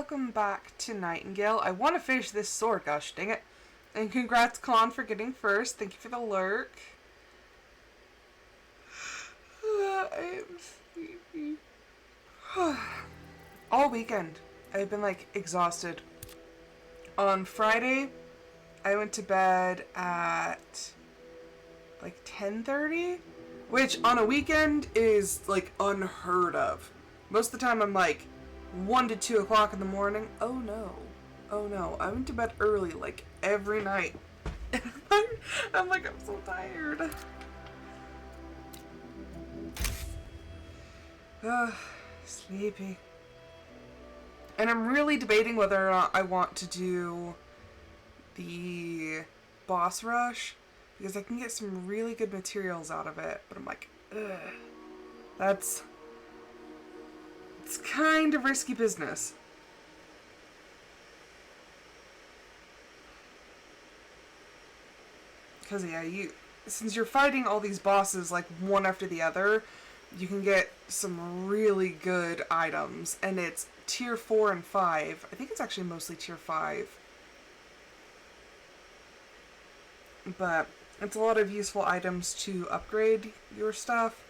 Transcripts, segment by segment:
welcome back to Nightingale. I want to finish this sword, gosh dang it. And congrats, Con, for getting first. Thank you for the lurk. I am sleepy. All weekend, I've been like exhausted. On Friday, I went to bed at like 10:30, which on a weekend is like unheard of. Most of the time I'm like 1 to 2 o'clock in the morning. Oh no, I went to bed early like every night. I'm like, I'm so tired. Sleepy. And I'm really debating whether or not I want to do the boss rush, because I can get some really good materials out of it, but I'm like, ugh. It's kind of risky business. Because yeah, since you're fighting all these bosses like one after the other, you can get some really good items, and it's tier 4 and 5. I think it's actually mostly tier 5. But it's a lot of useful items to upgrade your stuff.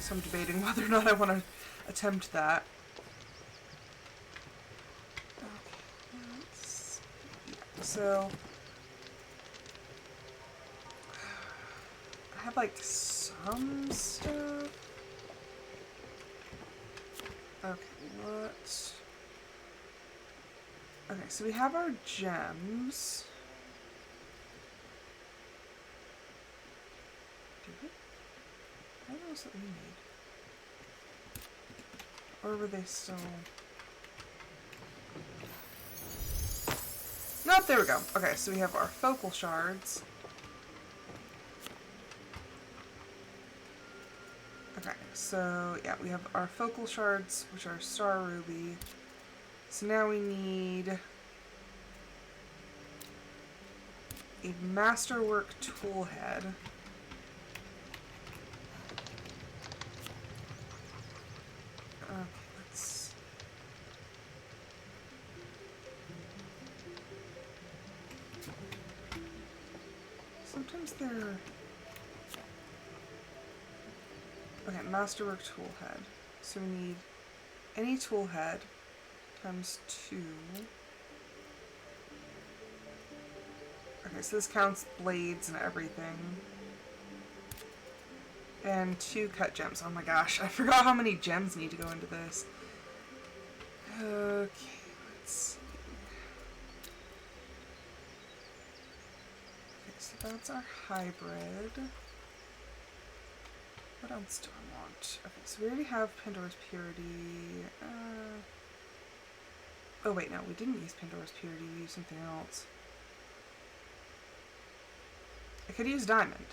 So I'm debating whether or not I want to attempt that. So I have like some stuff. Okay, what? Okay, so we have our gems. Do we? What else that we need? Or were they still? Nope, there we go. Okay, so we have our focal shards. Okay, so yeah, we have our focal shards, which are star ruby. So now we need a Masterwork tool head. Okay, let's... Sometimes they're... Okay, Masterwork tool head. So we need any tool head times 2. Okay, so this counts blades and everything. And 2 cut gems. Oh my gosh, I forgot how many gems need to go into this. Okay, let's see. Okay, so that's our hybrid. What else do I want? Okay, so we already have Pandora's Purity. Oh wait, no, we didn't use Pandora's Purity, we used something else. I could use Diamond.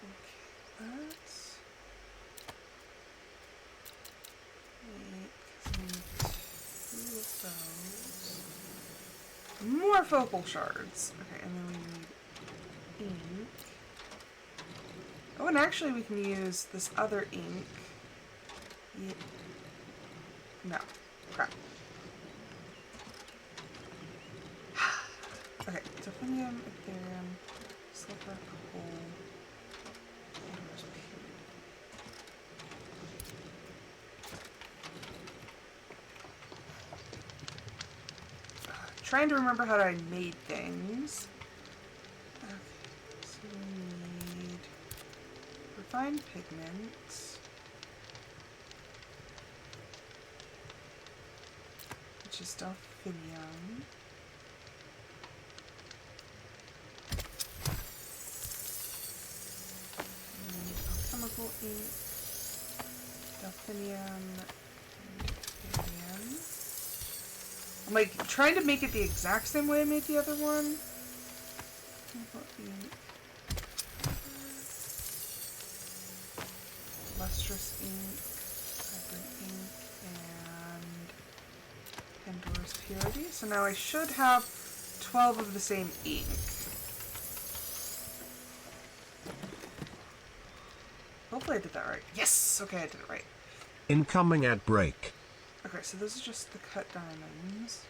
Okay, let's make 2 of those. More focal shards. Okay, and then we need ink. Oh, and actually we can use this other ink. Yeah. No. Crap. Okay, Delphinium, Ethereum, Silver, Coal, trying to remember how I made things. Okay, so we need refined pigments, which is delphinium. Alchemical ink, delphinium, and Ethereum. I'm like trying to make it the exact same way I made the other one. Lustrous ink, vibrant ink, and Pandora's Purity. So now I should have 12 of the same ink. Hopefully I did that right. Yes! Okay, I did it right. Incoming at break. Okay, so this is just the cut diamonds.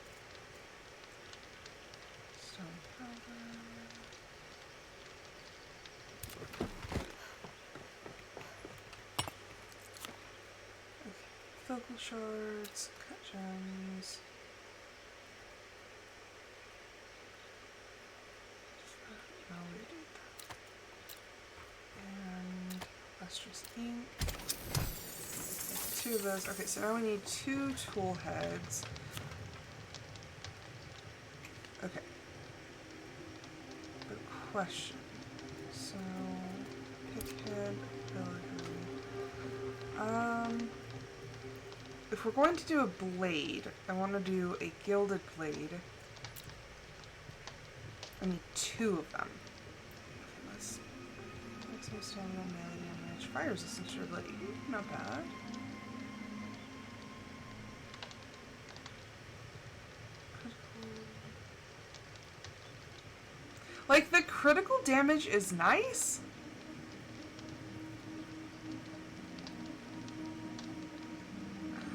Stone powder. Okay, focal shards, cut gems. Validated. And lustrous ink. Two of those. Okay, so now we need 2 tool heads. Okay. Good question. So, pick head, filigree. If we're going to do a blade, I want to do a gilded blade. I need 2 of them. Okay, let's maximum stamina, melee damage, fire resistance, durability. Not bad. Like, the critical damage is nice.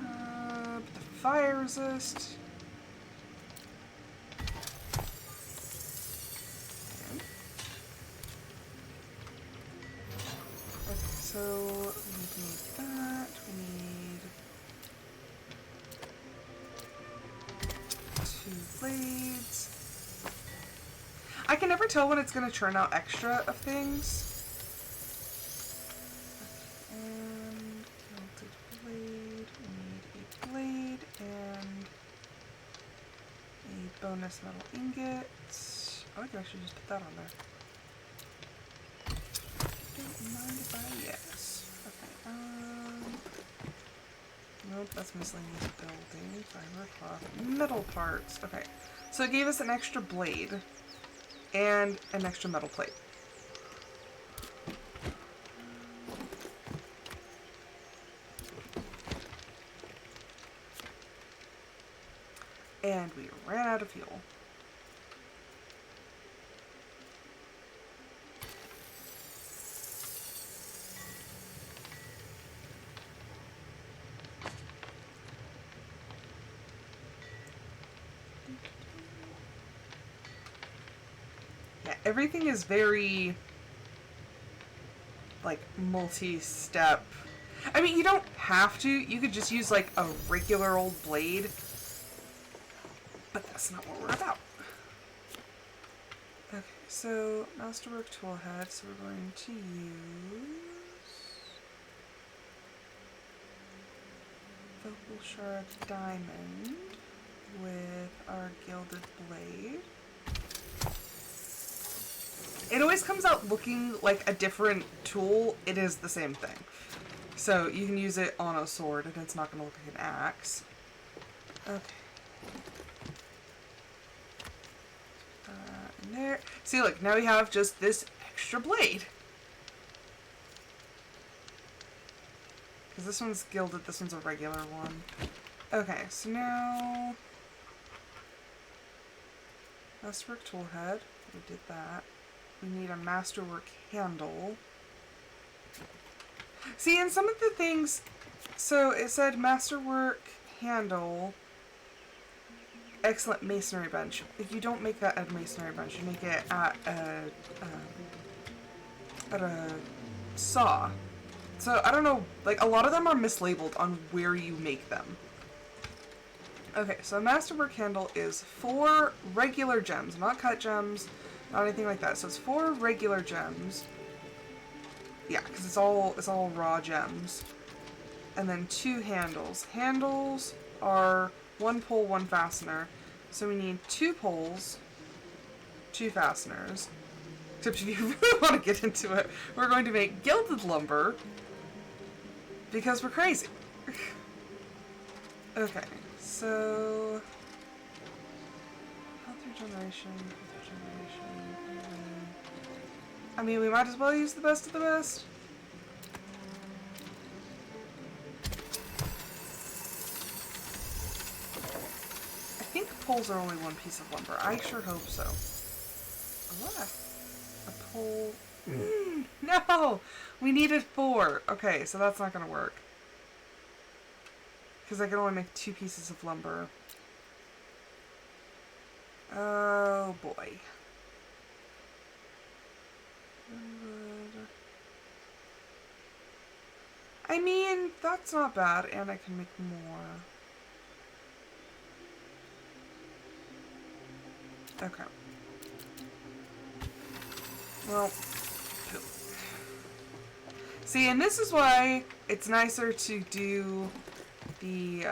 But the fire resist. Okay, so we need that. We need 2 blades. I can never tell when it's going to churn out extra of things. And gilded blade. We need a blade and a bonus metal ingot. Oh, I could actually just put that on there. Don't mind if I yes. Okay. Nope, that's miscellaneous building. Fiber cloth. Metal parts. Okay. So it gave us an extra blade. And an extra metal plate. And we ran out of fuel. Everything is very, like, multi-step. I mean, you don't have to. You could just use, like, a regular old blade. But that's not what we're about. Okay, so Masterwork tool head. So we're going to use Focal Shard Diamond with our Gilded Blade. It always comes out looking like a different tool. It is the same thing. So you can use it on a sword and it's not going to look like an axe. Okay. In there. See, look, now we have just this extra blade. Because this one's gilded, this one's a regular one. Okay, so now... Masterwork tool head. We did that. We need a Masterwork handle. See, in some of the things, so it said Masterwork handle, excellent masonry bench. You don't make that at a masonry bench. You make it at a saw. So I don't know, like a lot of them are mislabeled on where you make them. Okay, so Masterwork handle is 4 regular gems, not cut gems. Not anything like that. So it's 4 regular gems. Yeah, because it's all raw gems. And then 2 handles. Handles are 1 pole, 1 fastener. So we need 2 poles, 2 fasteners. Except if you really want to get into it, we're going to make gilded lumber because we're crazy. Okay, so health regeneration. I mean, we might as well use the best of the best. poles are only one piece of lumber. I sure hope so. What? A pole. No! We needed 4. Okay, so that's not going to work. Because I can only make 2 pieces of lumber. Oh boy. I mean, that's not bad, and I can make more. Okay. Well, see, and this is why it's nicer to do the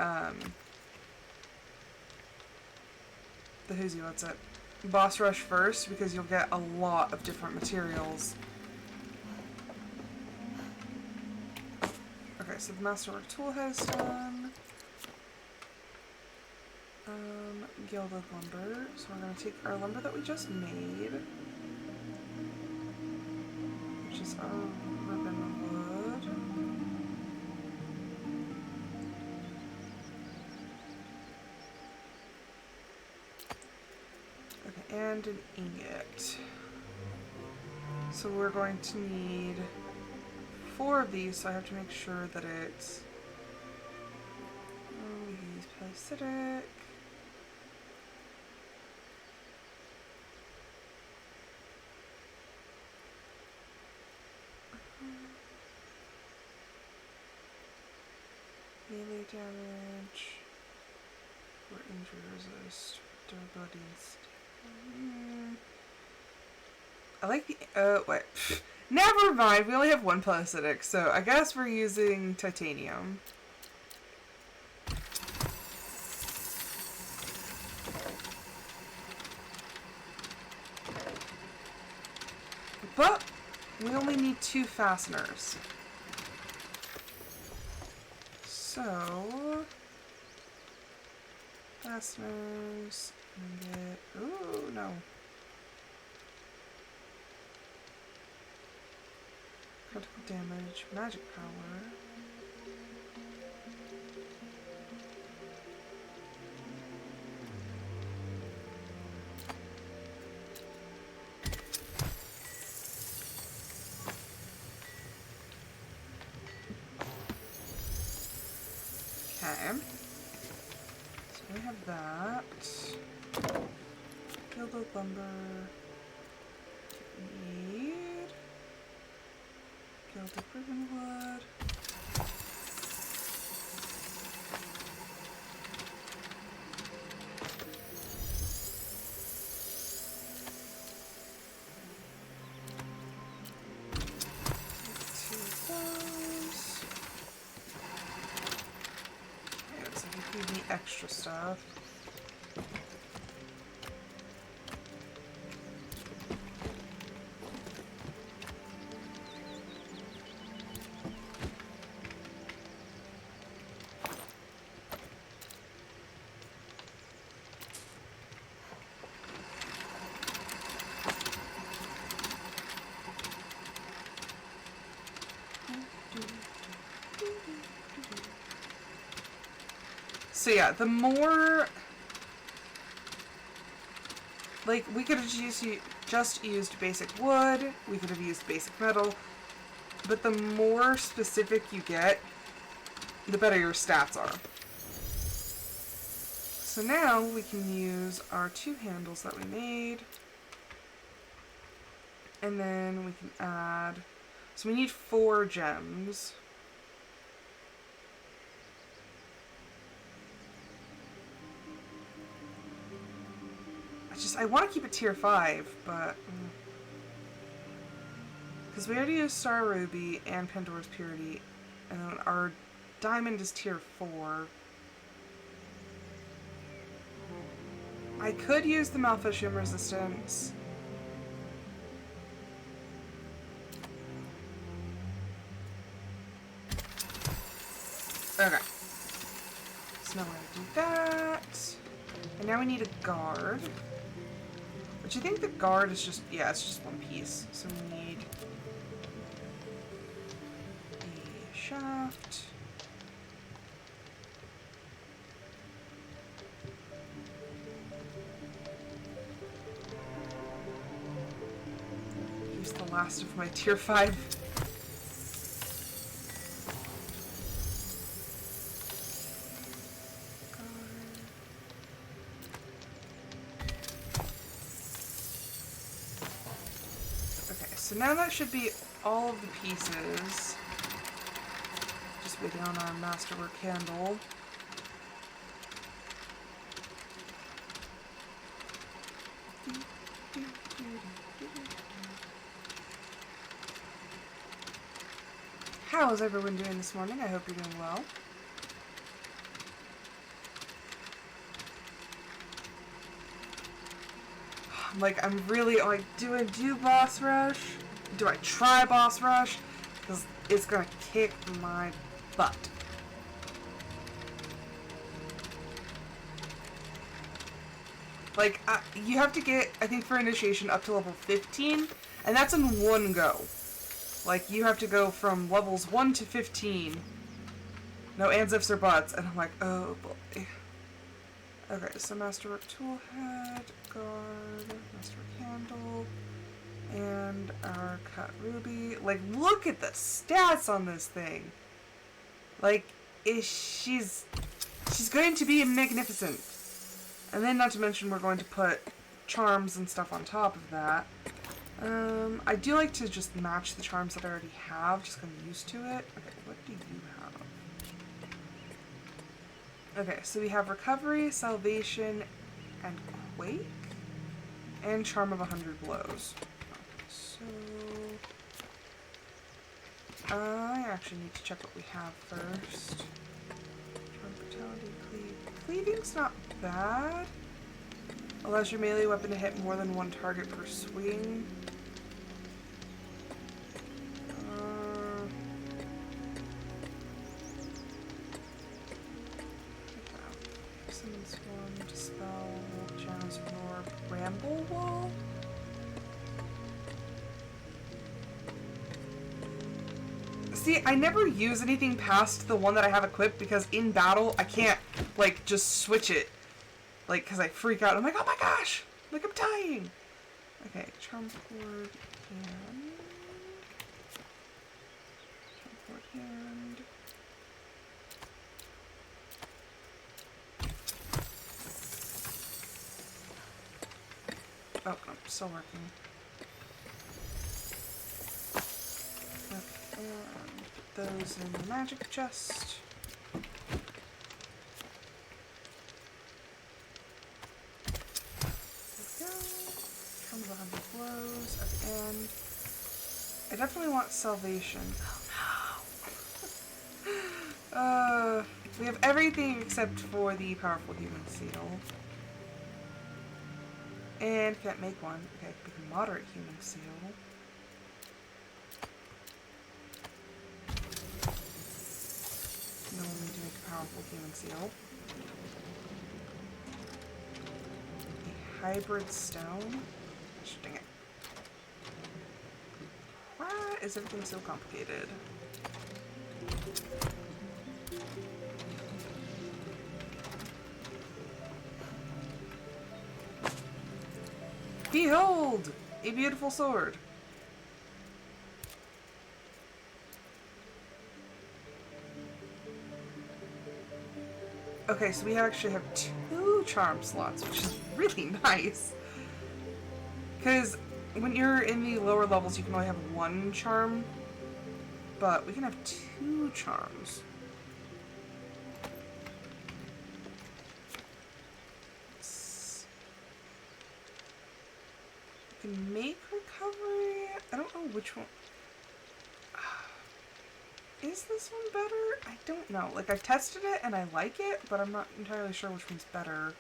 what's it? Boss rush first, because you'll get a lot of different materials. Okay, so the Masterwork tool has done. Gilded lumber. So we're going to take our lumber that we just made, which is our ribbon wood. Okay, and an ingot. So we're going to need 4 of these, so I have to make sure that it's... we use polycitic. Melee damage, or injury resist, durability and I like the, wait. Never mind, we only have 1 parasitic, so I guess we're using titanium. But we only need 2 fasteners. So, fasteners, ingot, ooh, no. Critical damage, magic power. Okay. So we have that. Gilded lumber. Need gilded ribbon wood. Extra stuff. So yeah, the more, like, we could have just used basic wood, we could have used basic metal, but the more specific you get, the better your stats are. So now we can use our 2 handles that we made, and then we can add, so we need 4 gems. I want to keep it tier 5, but... because we already used Star Ruby and Pandora's Purity, and then our diamond is tier 4. I could use the Malfishium resistance. Okay. So now we're going to do that. And now we need a guard. Which I think the guard is just, yeah, it's just 1 piece. So we need a shaft. last of my tier 5. Okay, so now that should be all of the pieces. Just waiting on our Masterwork handle. How is everyone doing this morning? I hope you're doing well. Like, I'm really like, do I do boss rush? Do I try boss rush? Because it's gonna kick my butt. Like, you have to get, I think for initiation, up to level 15, and that's in one go. Like, you have to go from levels 1 to 15. No ands, ifs, or buts. And I'm like, oh boy. Okay, so Masterwork Toolhead, Guard, Masterwork Handle, and our Cut Ruby. Like, look at the stats on this thing. Like, she's going to be magnificent. And then, not to mention, we're going to put charms and stuff on top of that. I do like to just match the charms that I already have, just because I'm used to it. Okay, what do you have? Okay, so we have Recovery, Salvation, and Quake, and Charm of 100 Blows. Okay, so I actually need to check what we have first. Charm, Brutality, Cleave. Cleaving's not bad. Allows your melee weapon to hit more than one target per swing. Summon Swarm, Dispel, Janus Roar, Bramble Wall? See, I never use anything past the one that I have equipped because in battle I can't, like, just switch it. Like, because I freak out. I'm like, oh my gosh! Like, I'm dying! Okay, Charm Cord and... Charm Cord and... Oh, no, still working. Okay, and put those in the magic chest. Charm of 100 Blows, and I definitely want Salvation. Oh no! We have everything except for the Powerful Human Seal. And can't make one. Okay, we can Moderate Human Seal. No one need to make a Powerful Human Seal. Hybrid Stone. Dang it. Why is everything so complicated? Behold! A beautiful sword. Okay, so we actually have 2 charm slots, which is really nice. Because when you're in the lower levels, you can only have 1 charm. But we can have 2 charms. We can make Recovery. I don't know which one. Is this one better? I don't know. Like, I've tested it and I like it, but I'm not entirely sure which one's better.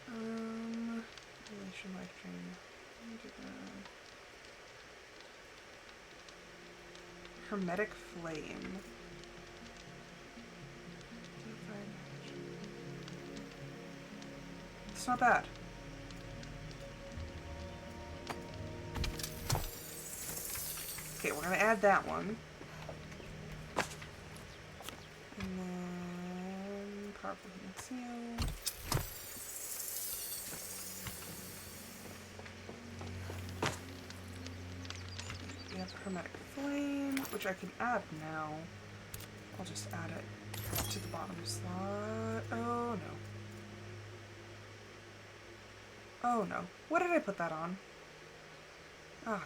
Relation Life Drain. Hermetic Flame. It's not bad. Okay, we're gonna add that one. And then Powerful Human Seal. Hermetic Flame, which I can add now. I'll just add it to the bottom slot. Oh no. Oh no. What did I put that on? Ah.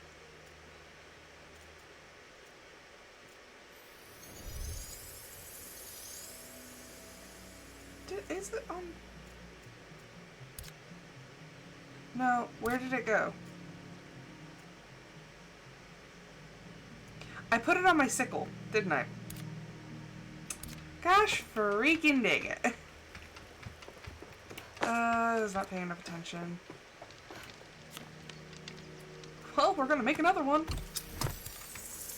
Is it on? No, where did it go? I put it on my sickle, didn't I? Gosh freaking dang it. I was not paying enough attention. Well, we're gonna make another one.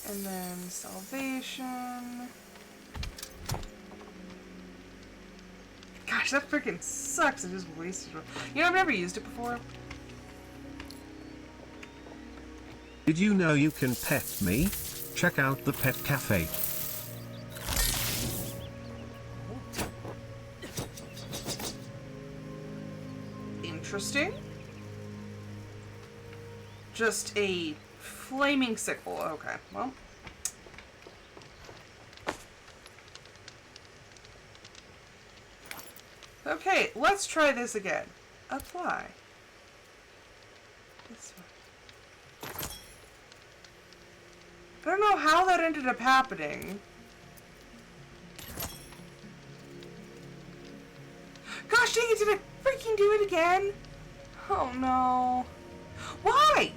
And then salvation. Gosh, that freaking sucks. It just wasted it. You know, I've never used it before. Did you know you can pet me? Check out the pet cafe. Interesting. Just a flaming sickle. Okay, well. Okay, let's try this again. Apply. This one. I don't know how that ended up happening. Gosh dang it, did I freaking do it again? Oh no. Why?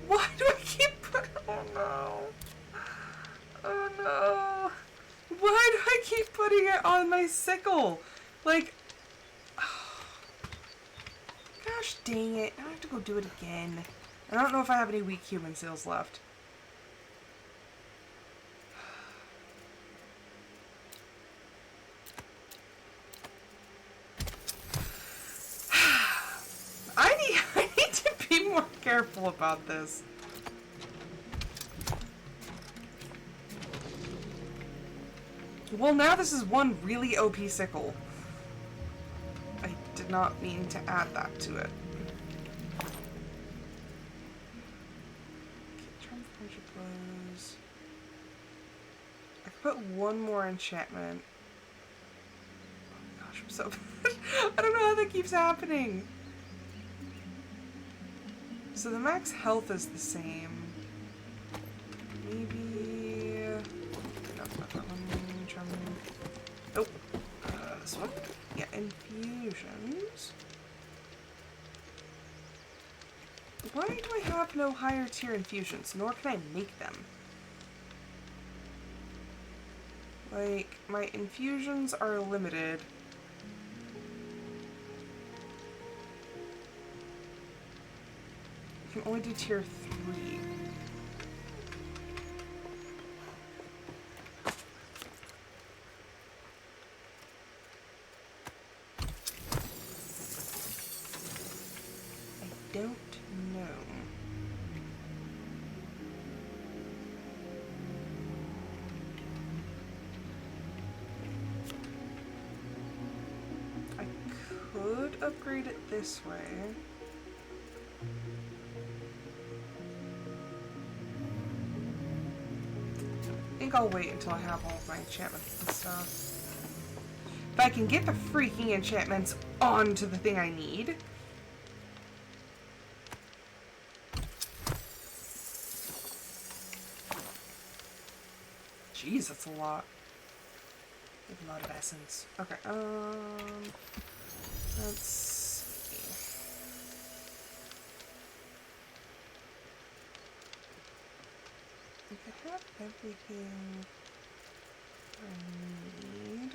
Why do I keep putting... Oh no. Oh no. Why do I keep putting it on my sickle? Like... Gosh dang it. I have to go do it again. I don't know if I have any weak human seals left. I need to be more careful about this. Well, now this is one really OP sickle. I did not mean to add that to it. Okay, charm friendship blows. I could put one more enchantment. Oh my gosh, I'm so bad. I don't know how that keeps happening. So the max health is the same. Maybe... No, not that one. Charm. Nope. This one? Yeah, infusions. Why do I have no higher tier infusions? Nor can I make them. Like, my infusions are limited. I can only do tier 3. I don't know. I could upgrade it this way. I think I'll wait until I have all of my enchantments and stuff. If I can get the freaking enchantments onto the thing I need. Jeez, that's a lot. A lot of essence. Okay, let's see. I think I have everything I need.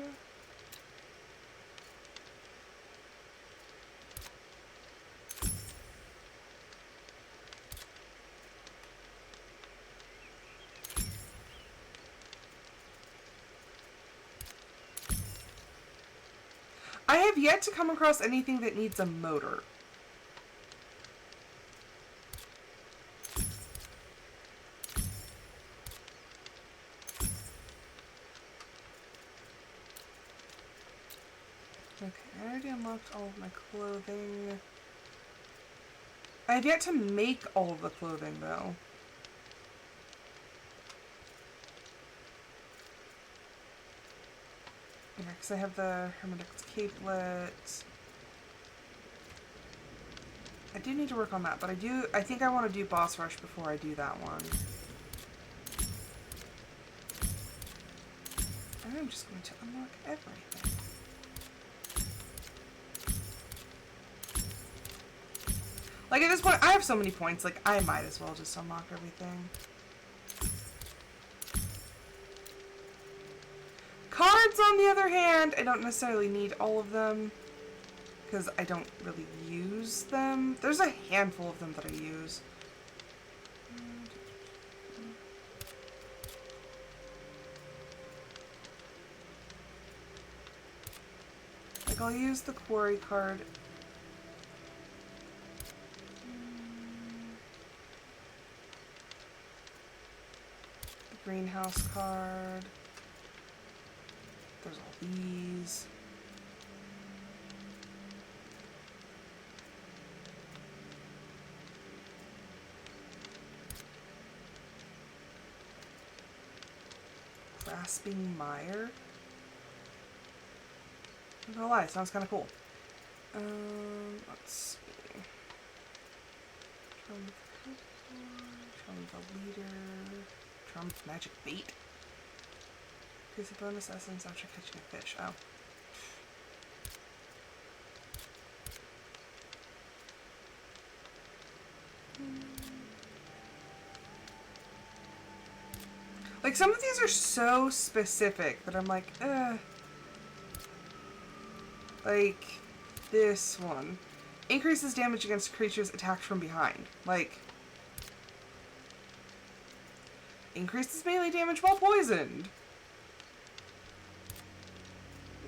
I have yet to come across anything that needs a motor. Okay, I already unlocked all of my clothing. I have yet to make all of the clothing, though. Yeah, because I have the Hermetic's Capelet. I do need to work on that, but I think I want to do Boss Rush before I do that one. And I'm just going to unlock everything. Like, at this point, I have so many points, like, I might as well just unlock everything. Cards, on the other hand, I don't necessarily need all of them, because I don't really use them. There's a handful of them that I use. Like, I'll use the quarry card. The greenhouse card. There's all these. Grasping Mire. I'm not gonna lie, it sounds kind of cool. Let's see. Trump the Leader. Trump Magic Bait. Gives a bonus essence after catching a fish. Oh. Like, some of these are so specific that I'm like, ugh. Like, this one. Increases damage against creatures attacked from behind. Like, increases melee damage while poisoned.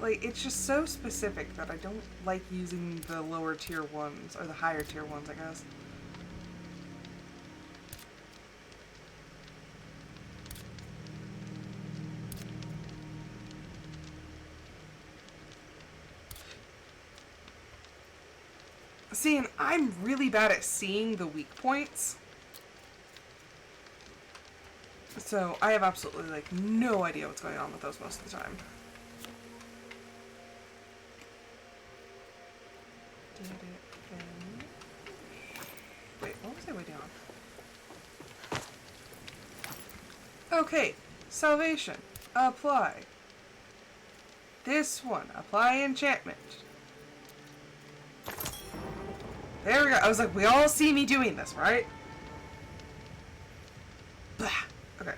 Like, it's just so specific that I don't like using the lower tier ones, or the higher tier ones, I guess. See, and I'm really bad at seeing the weak points. So I have absolutely, like, no idea what's going on with those most of the time. Did it finish? Wait, what was I waiting on? Okay, Salvation. Apply. This one. Apply enchantment. There we go. I was like, we all see me doing this, right? Blah. Okay.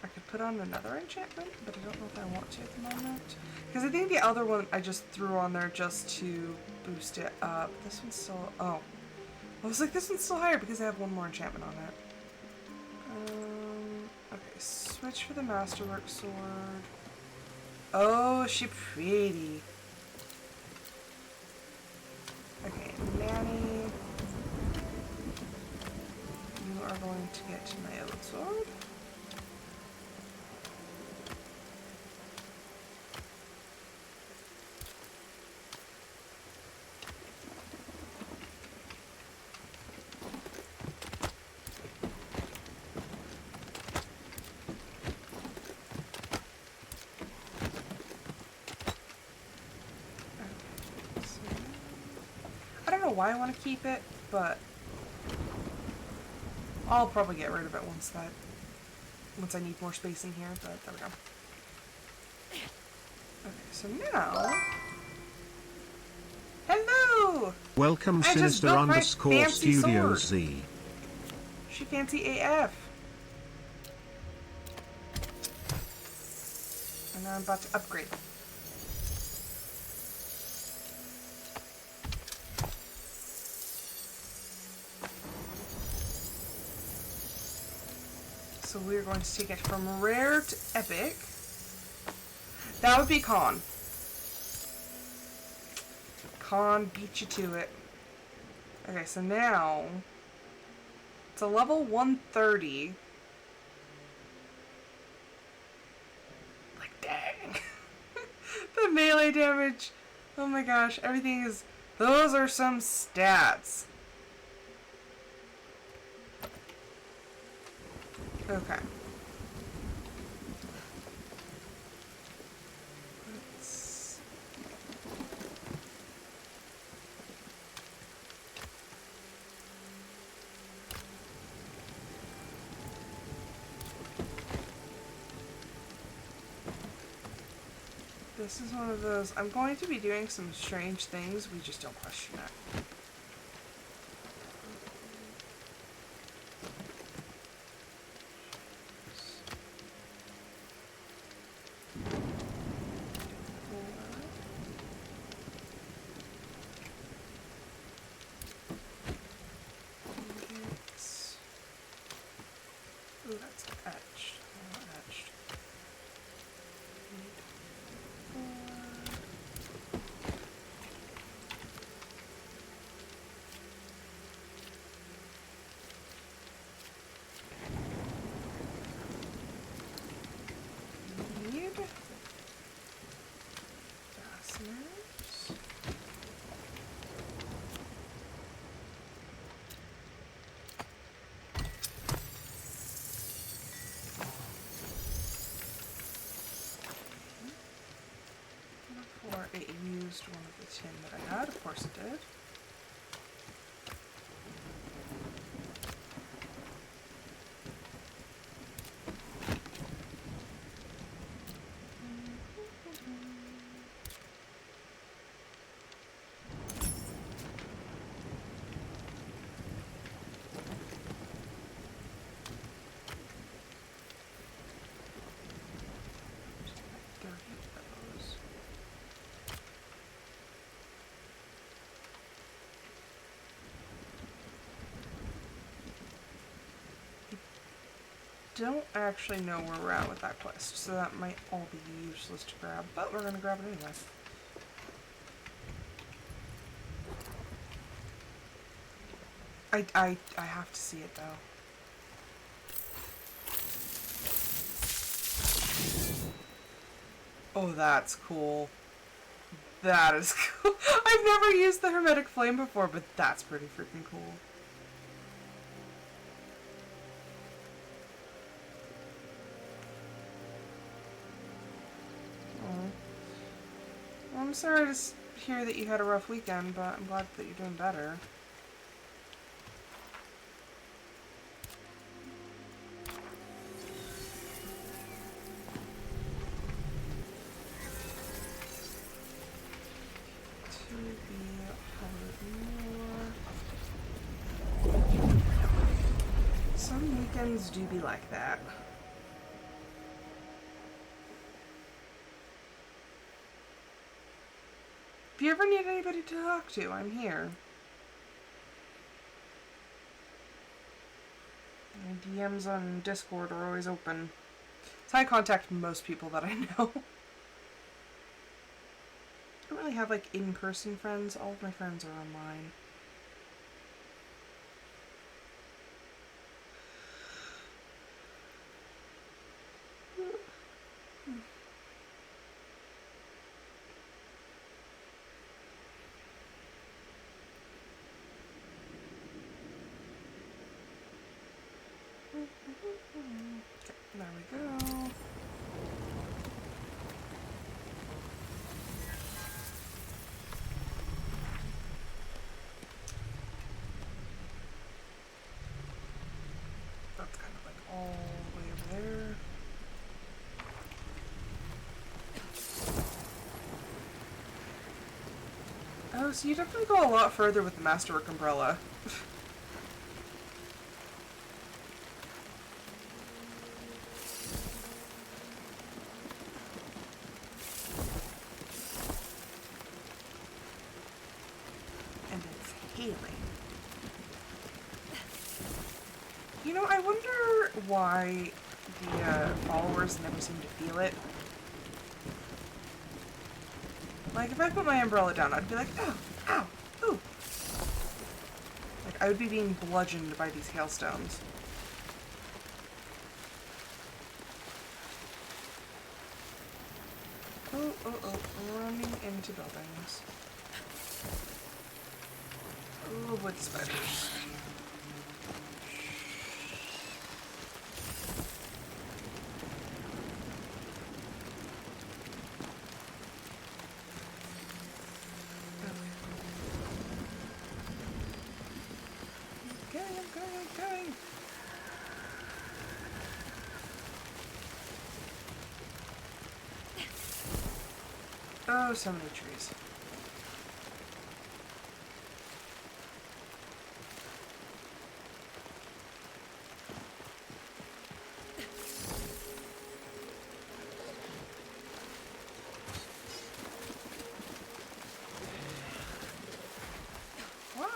I could put on another enchantment, but I don't know if I want to at the moment. Because I think the other one I just threw on there just to boost it up. This one's still... Oh. I was like, this one's still higher because I have one more enchantment on it. Okay, switch for the Masterwork sword. Oh, she pretty. Okay, Nanny. You are going to get my old sword. Why I want to keep it, but I'll probably get rid of it once I need more space in here, but there we go. Okay, so now... Hello! Welcome Sinister _ Studio Z. She fancy AF. And now I'm about to upgrade. So we're going to take it from rare to epic. That would be Con. Con beat you to it. Okay, so now it's a level 130. Like, dang. The melee damage. Oh my gosh, everything is... Those are some stats. Okay. this is one of those, I'm going to be doing some strange things, we just don't question it. Ooh, that's etched. Not etched. Need fasteners. Before it used one of the tin that I had, of course it did. Don't actually know where we're at with that quest, so that might all be useless to grab, but we're gonna grab it anyway. I have to see it though. Oh, that's cool. That is cool. I've never used the hermetic flame before, but that's pretty freaking cool. Well, I'm sorry to hear that you had a rough weekend, but I'm glad that you're doing better. To be more. Some weekends do be like that. If you ever need anybody to talk to, I'm here. My DMs on Discord are always open. So I contact most people that I know. I don't really have like in-person friends. All of my friends are online. Okay, there we go. That's kind of like all the way over there. Oh, so you definitely go a lot further with the Masterwork umbrella. And it's healing. You know, I wonder why the followers never seem to feel it. Like, if I put my umbrella down, I'd be like, ow, ow, ooh. Like, I would be being bludgeoned by these hailstones. Oh, oh, oh, running into buildings. Oh, wood spiders. I'm going. Oh, so many trees. Wow.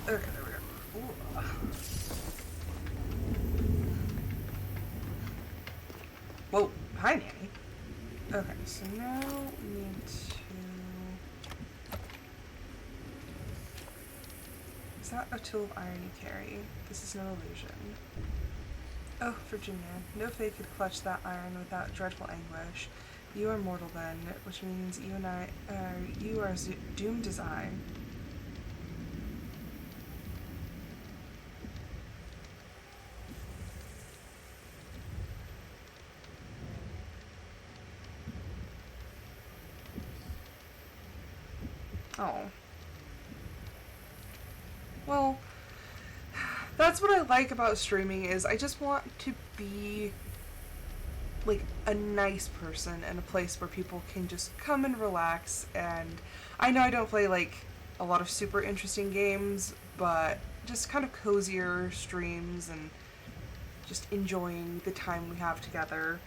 Okay, there we go. Ooh. Whoa, hi, Nanny. Okay, so now we need to... Is that a tool of iron you carry? This is no illusion. Oh, Virginia, no fate could clutch that iron without dreadful anguish. You are mortal then, which means you are as doomed as I. Oh. Well, that's what I like about streaming is I just want to be like a nice person and a place where people can just come and relax. And I know I don't play like a lot of super interesting games, but just kind of cozier streams and just enjoying the time we have together.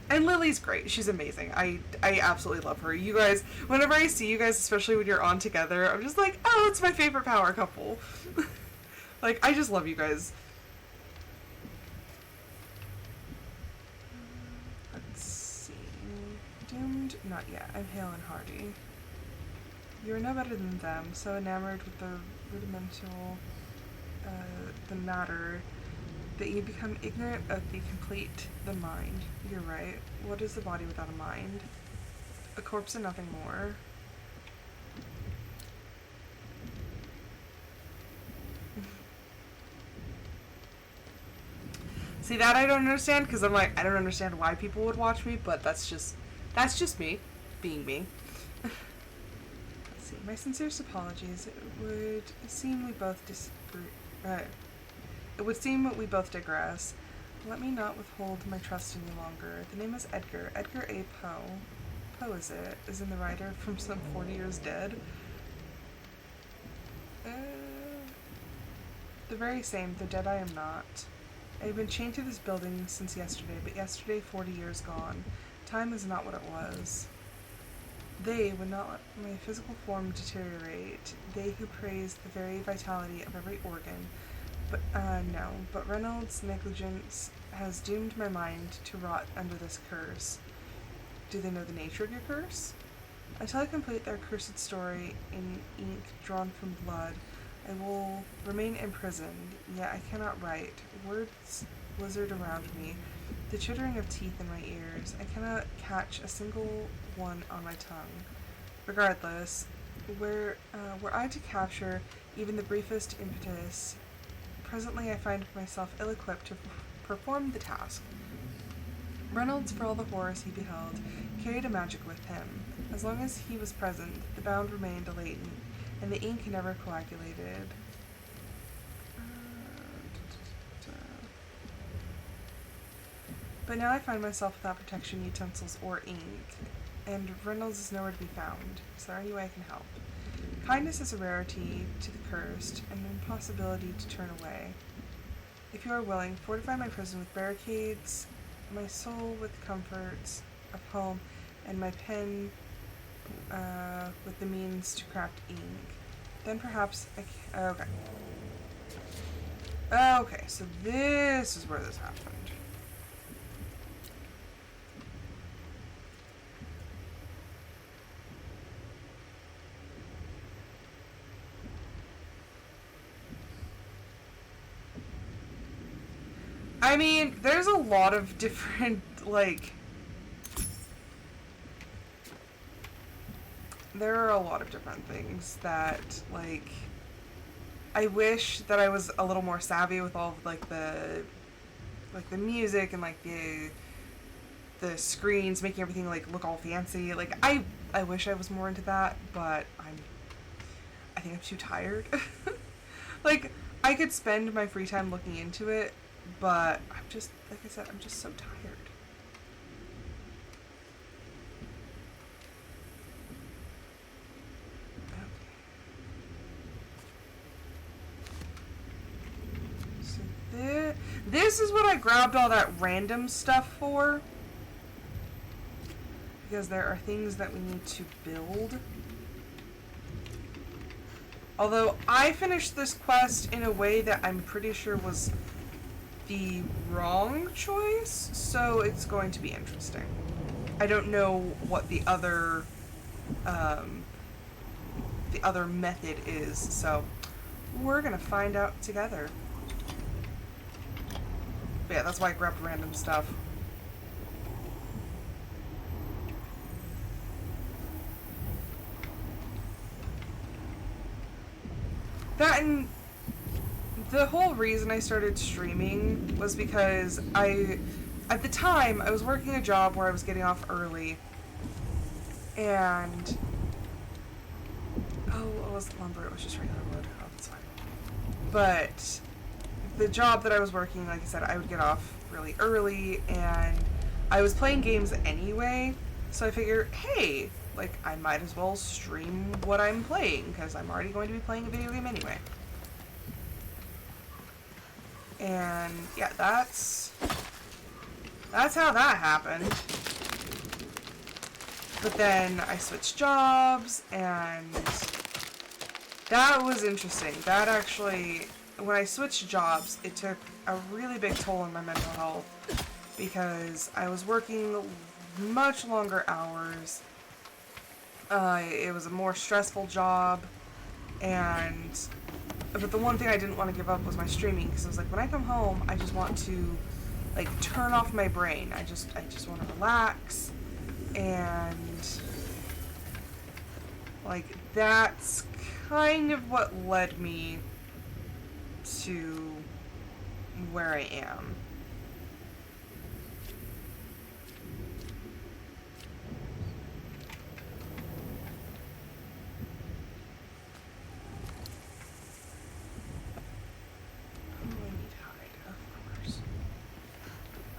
And Lily's great. She's amazing. I absolutely love her. You guys, whenever I see you guys, especially when you're on together, I'm just like, oh, it's my favorite power couple. Like, I just love you guys. Let's see. Doomed? Not yet. I'm hale and hearty. You're no better than them, so enamored with the rudimental, the matter, that you become ignorant of the complete, the mind. You're right. What is the body without a mind? A corpse and nothing more. See, that I don't understand, because I'm like, I don't understand why people would watch me, but that's just me, being me. Let's see. My sincerest apologies. It would seem we both we both digress. Let me not withhold my trust any longer. The name is Edgar. Edgar A. Poe. Poe, is it? Is in the writer from some 40 years dead? The very same, though dead I am not. I have been chained to this building since yesterday, but yesterday 40 years gone. Time is not what it was. They would not let my physical form deteriorate. They who praise the very vitality of every organ. But, no. But Reynolds' negligence has doomed my mind to rot under this curse. Do they know the nature of your curse? Until I complete their cursed story in ink drawn from blood, I will remain imprisoned, yet I cannot write. Words blizzard around me, the chittering of teeth in my ears. I cannot catch a single one on my tongue. Regardless, were I to capture even the briefest impetus, presently I find myself ill-equipped to perform the task. Reynolds, for all the horrors he beheld, carried a magic with him. As long as he was present, the bound remained latent, and the ink never coagulated. But now I find myself without protection, utensils, or ink, and Reynolds is nowhere to be found. Is there any way I can help? Kindness is a rarity to the cursed, and an impossibility to turn away. If you are willing, fortify my prison with barricades, my soul with comforts of home, and my pen with the means to craft ink. Then perhaps I can... Okay. Okay, so this is where this happened. I mean, there's a lot of different, like... There are a lot of different things that, like... I wish that I was a little more savvy with all of, like, the music and, like, the screens, making everything, like, look all fancy. Like, I wish I was more into that, but I think I'm too tired. Like, I could spend my free time looking into it, but I'm just, like I said, I'm just so tired. This is what I grabbed all that random stuff for. Because there are things that we need to build. Although I finished this quest in a way that I'm pretty sure was the wrong choice, so it's going to be interesting. I don't know what the other method is, so we're gonna find out together. But yeah, that's why I grabbed random stuff. That and the whole reason I started streaming was because at the time, I was working a job where I was getting off early, and it wasn't lumber, it was just regular wood. Oh, that's fine. But the job that I was working, like I said, I would get off really early, and I was playing games anyway, so I figured, hey, like, I might as well stream what I'm playing, because I'm already going to be playing a video game anyway. And yeah, that's how that happened. But then I switched jobs, and that was interesting. That actually, when I switched jobs, it took a really big toll on my mental health because I was working much longer hours. It was a more stressful job, but the one thing I didn't want to give up was my streaming, because I was like, when I come home, I just want to, like, turn off my brain. I just want to relax, and, like, that's kind of what led me to where I am.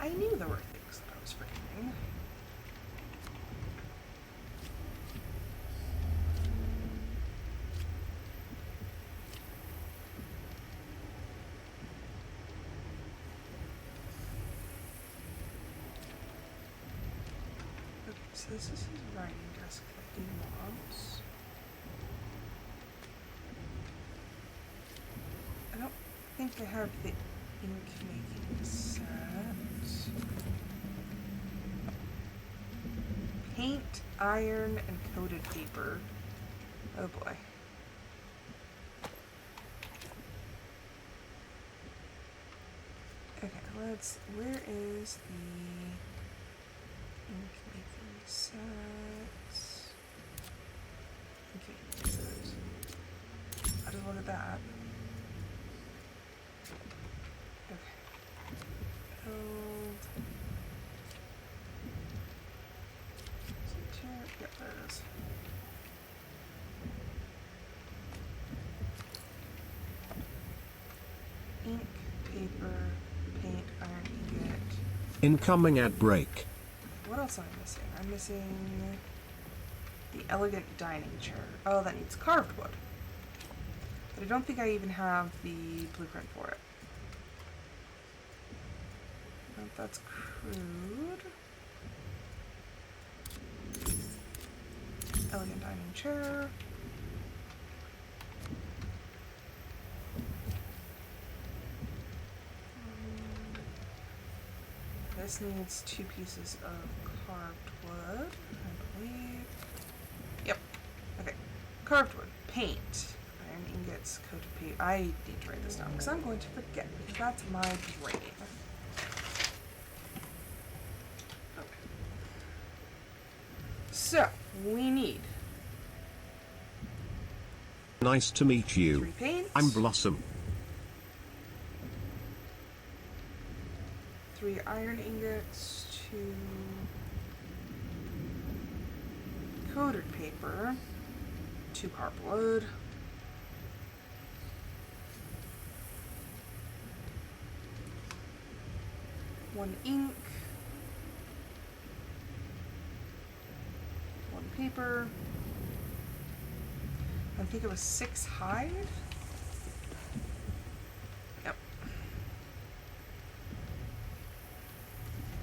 I knew there were things that I was forgetting. Okay, so this is his writing desk that he wants. I don't think I have the ink making set. Paint, iron, and coated paper. Oh boy. Okay, where is the ink making sets? Ink making set. I'll just look at that. Okay. Build. Yep, there it is. Ink, paper, paint, iron ingot. Incoming ad break. What else am I missing? I'm missing the elegant dining chair. Oh, that needs carved wood. But I don't think I even have the blueprint for it. Oh, that's crude. Elegant dining chair. This needs 2 pieces of carved wood, I believe. Yep. Okay. Carved wood. Paint. Iron ingots, coated paper. I need to write this down because I'm going to forget because that's my brain. Okay. So, we need Nice to meet 3 you. paints. I'm Blossom. 3 iron ingots, 2 coated paper, 2 carved wood, 1 ink, 1 paper. I think it was 6 hide. Yep.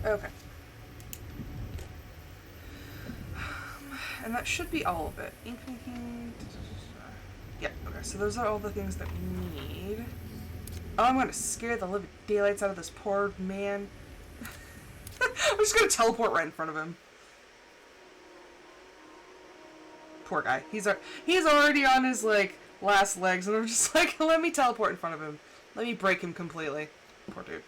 Okay. And that should be all of it. Ink making... Yep, okay, so those are all the things that we need. Oh, I'm gonna scare the living daylights out of this poor man. I'm just gonna teleport right in front of him. Poor guy. He's already on his, like, last legs, and I'm just like, let me teleport in front of him. Let me break him completely. Poor dude.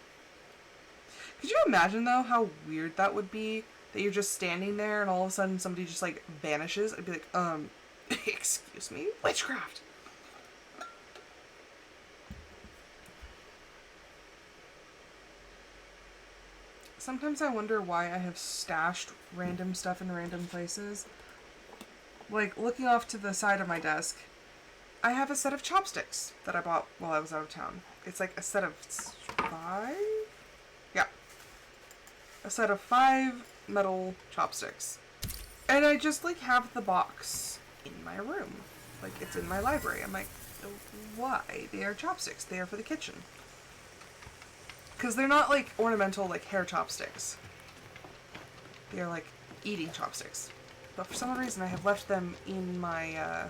Could you imagine, though, how weird that would be? That you're just standing there and all of a sudden somebody just, like, vanishes? I'd be like, excuse me? Witchcraft! Sometimes I wonder why I have stashed random stuff in random places. Like, looking off to the side of my desk, I have a set of chopsticks that I bought while I was out of town. It's like a set of 5? Yeah. A set of 5 metal chopsticks. And I just, like, have the box in my room. Like, it's in my library. I'm like, why? They are chopsticks. They are for the kitchen. Because they're not, like, ornamental, like, hair chopsticks. They are, like, eating chopsticks. But for some reason, I have left them in my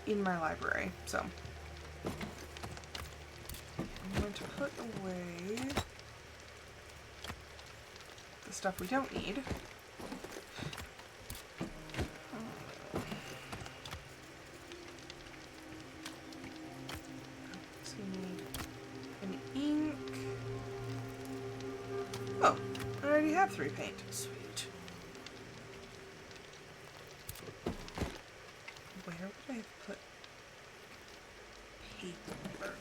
library. So, I'm going to put away the stuff we don't need. So we need an ink. Oh, I already have 3 paint. Sweet. Where would I have put paper?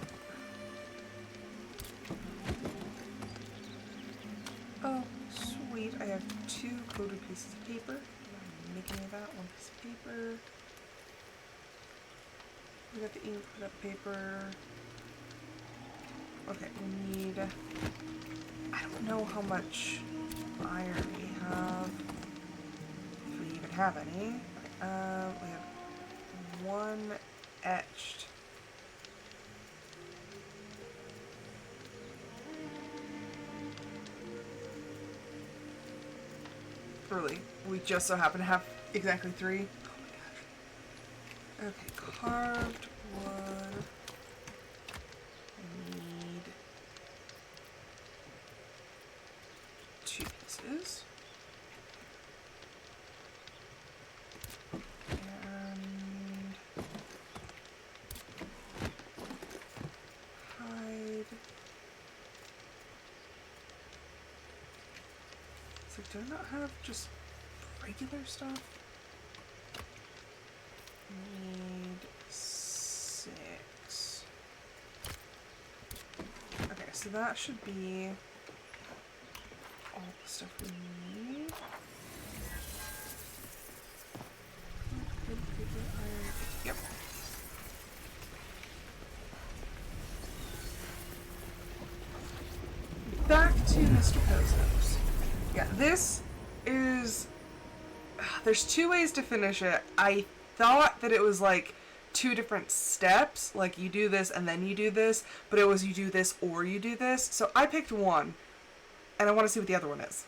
Oh, sweet. I have 2 coated pieces of paper. I'm making of that 1 piece of paper. We got the ink, we got paper. Okay, we need... I don't know how much iron we have. If we even have any. Okay, we have 1 etched. Really, we just so happen to have exactly 3. Oh my gosh. Okay, carved wood. I need 2 pieces. And hide. So do I not have just regular stuff? Need 6. Okay, so that should be all the stuff we need. Yep. Back to Mr. Pozo's. Yeah, this is... There's 2 ways to finish it. I thought that it was like 2 different steps, like you do this and then you do this, but it was you do this or you do this. So I picked one, and I want to see what the other one is.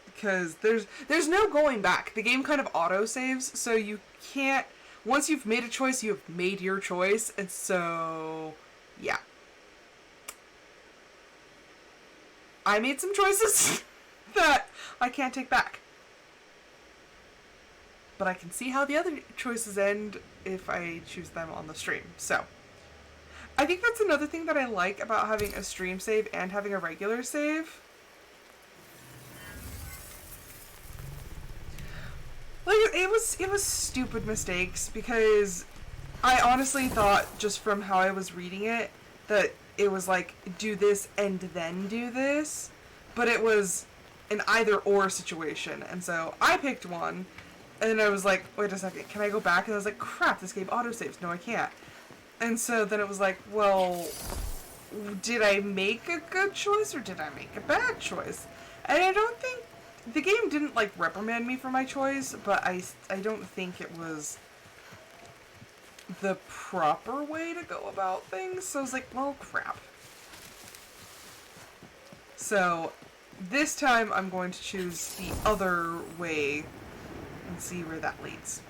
Because there's no going back. The game kind of auto-saves, so you can't... Once you've made a choice, you have made your choice, and so... Yeah. I made some choices that I can't take back. But I can see how the other choices end if I choose them on the stream. So, I think that's another thing that I like about having a stream save and having a regular save. Like, it was stupid mistakes because I honestly thought, just from how I was reading it, that it was like, do this and then do this, but it was an either-or situation, and so I picked one, and then I was like, wait a second, can I go back? And I was like, crap, this game autosaves. No, I can't. And so then it was like, well, did I make a good choice or did I make a bad choice? And I don't think, the game didn't, like, reprimand me for my choice, but I don't think it was the proper way to go about things. So I was like, well, crap. So this time I'm going to choose the other way and see where that leads.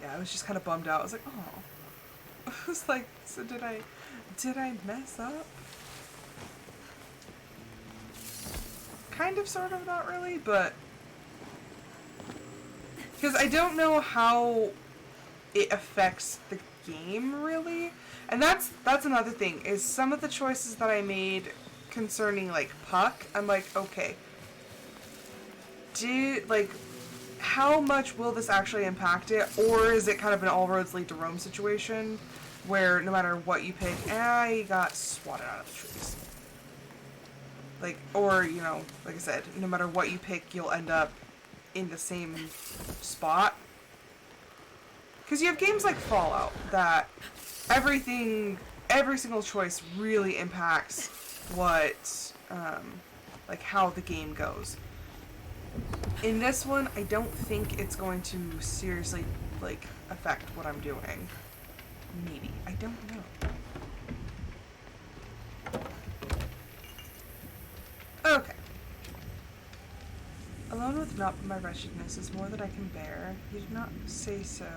Yeah, I was just kind of bummed out. I was like, oh. I was like, so did I mess up? Kind of, sort of, not really, but because I don't know how it affects the game, really. And that's another thing, is some of the choices that I made concerning, like, Puck, I'm like, okay, how much will this actually impact it? Or is it kind of an all roads lead to Rome situation, where no matter what you pick, I got swatted out of the trees. Like, or, you know, like I said, no matter what you pick, you'll end up in the same spot. Because you have games like Fallout that every single choice really impacts what, like how the game goes. In this one, I don't think it's going to seriously, like, affect what I'm doing. Maybe. I don't know. Okay. Alone with naught but my wretchedness is more than I can bear. You did not say so,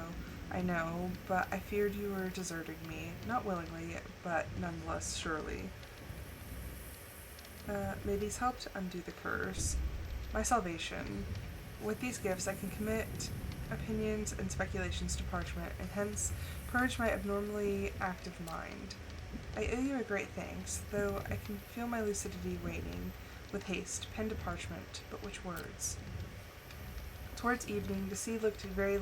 I know, but I feared you were deserting me. Not willingly, but nonetheless surely. May these help to undo the curse. My salvation. With these gifts I can commit opinions and speculations to parchment, and hence purge my abnormally active mind. I owe you a great thanks, though I can feel my lucidity waning. With haste, pen to parchment, but which words? Towards evening, the sea looked very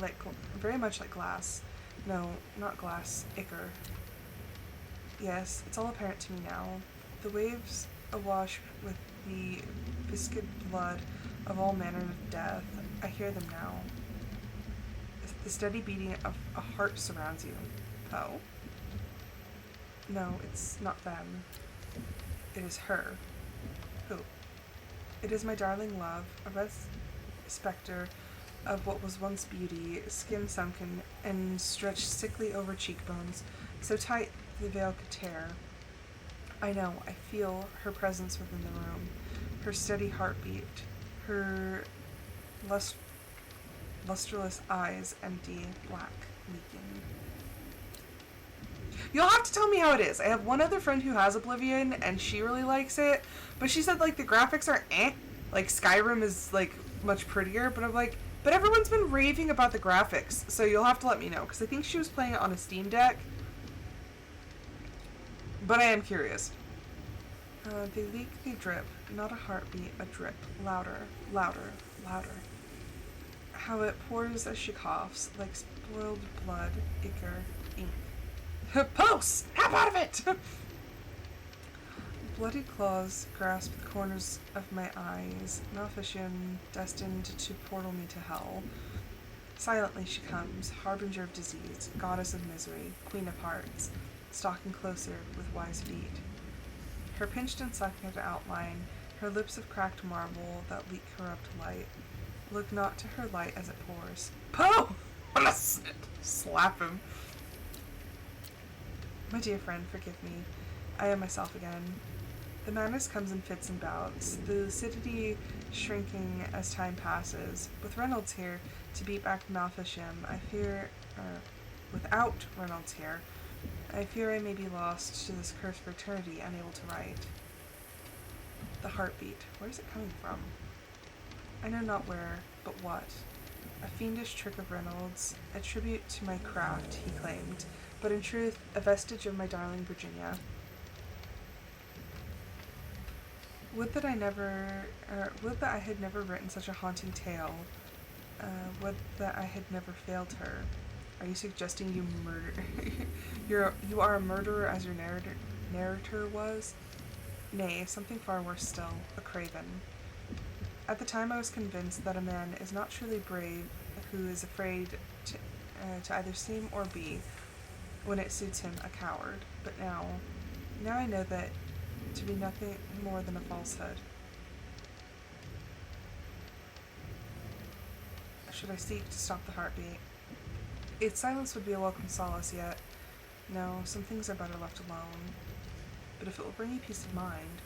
much like glass. No, not glass, ichor. Yes, it's all apparent to me now. The waves awash with the viscid blood of all manner of death. I hear them now. The steady beating of a heart surrounds you. Poe? No, it's not them. It is her. Who? It is my darling love, a red spectre of what was once beauty, skin sunken and stretched sickly over cheekbones, so tight the veil could tear. I know, I feel her presence within the room, her steady heartbeat, her lustreless eyes empty, black, leaking. You'll have to tell me how it is. I have one other friend who has Oblivion, and she really likes it, but she said, like, the graphics are eh. Like, Skyrim is, like, much prettier, but I'm like, but everyone's been raving about the graphics, so you'll have to let me know, because I think she was playing it on a Steam Deck. But I am curious. They leak, they drip. Not a heartbeat, a drip. Louder, louder, louder. How it pours as she coughs, like spoiled blood, ichor, ink. Poe! Snap out of it! Bloody claws grasp the corners of my eyes, Maleficent destined to portal me to hell. Silently she comes, harbinger of disease, goddess of misery, queen of hearts, stalking closer with wise feet. Her pinched and sunken outline, her lips of cracked marble that leak corrupt light. Look not to her light as it pours. Poe! I'm gonna slap him. My dear friend, forgive me. I am myself again. The madness comes in fits and bouts, the lucidity shrinking as time passes. With Reynolds here to beat back Maleficent, I fear, without Reynolds here, I fear I may be lost to this curse for eternity, unable to write. The heartbeat. Where is it coming from? I know not where, but what. A fiendish trick of Reynolds, a tribute to my craft, he claimed, but in truth, a vestige of my darling Virginia. Would that I had never written such a haunting tale. Would that I had never failed her. Are you suggesting you you are a murderer as your narrator was? Nay, something far worse still, a craven. At the time I was convinced that a man is not truly brave who is afraid to either seem or be, when it suits him, a coward. But now I know that to be nothing more than a falsehood. Should I seek to stop the heartbeat? Its silence would be a welcome solace, yet no, some things are better left alone. But if it will bring you peace of mind,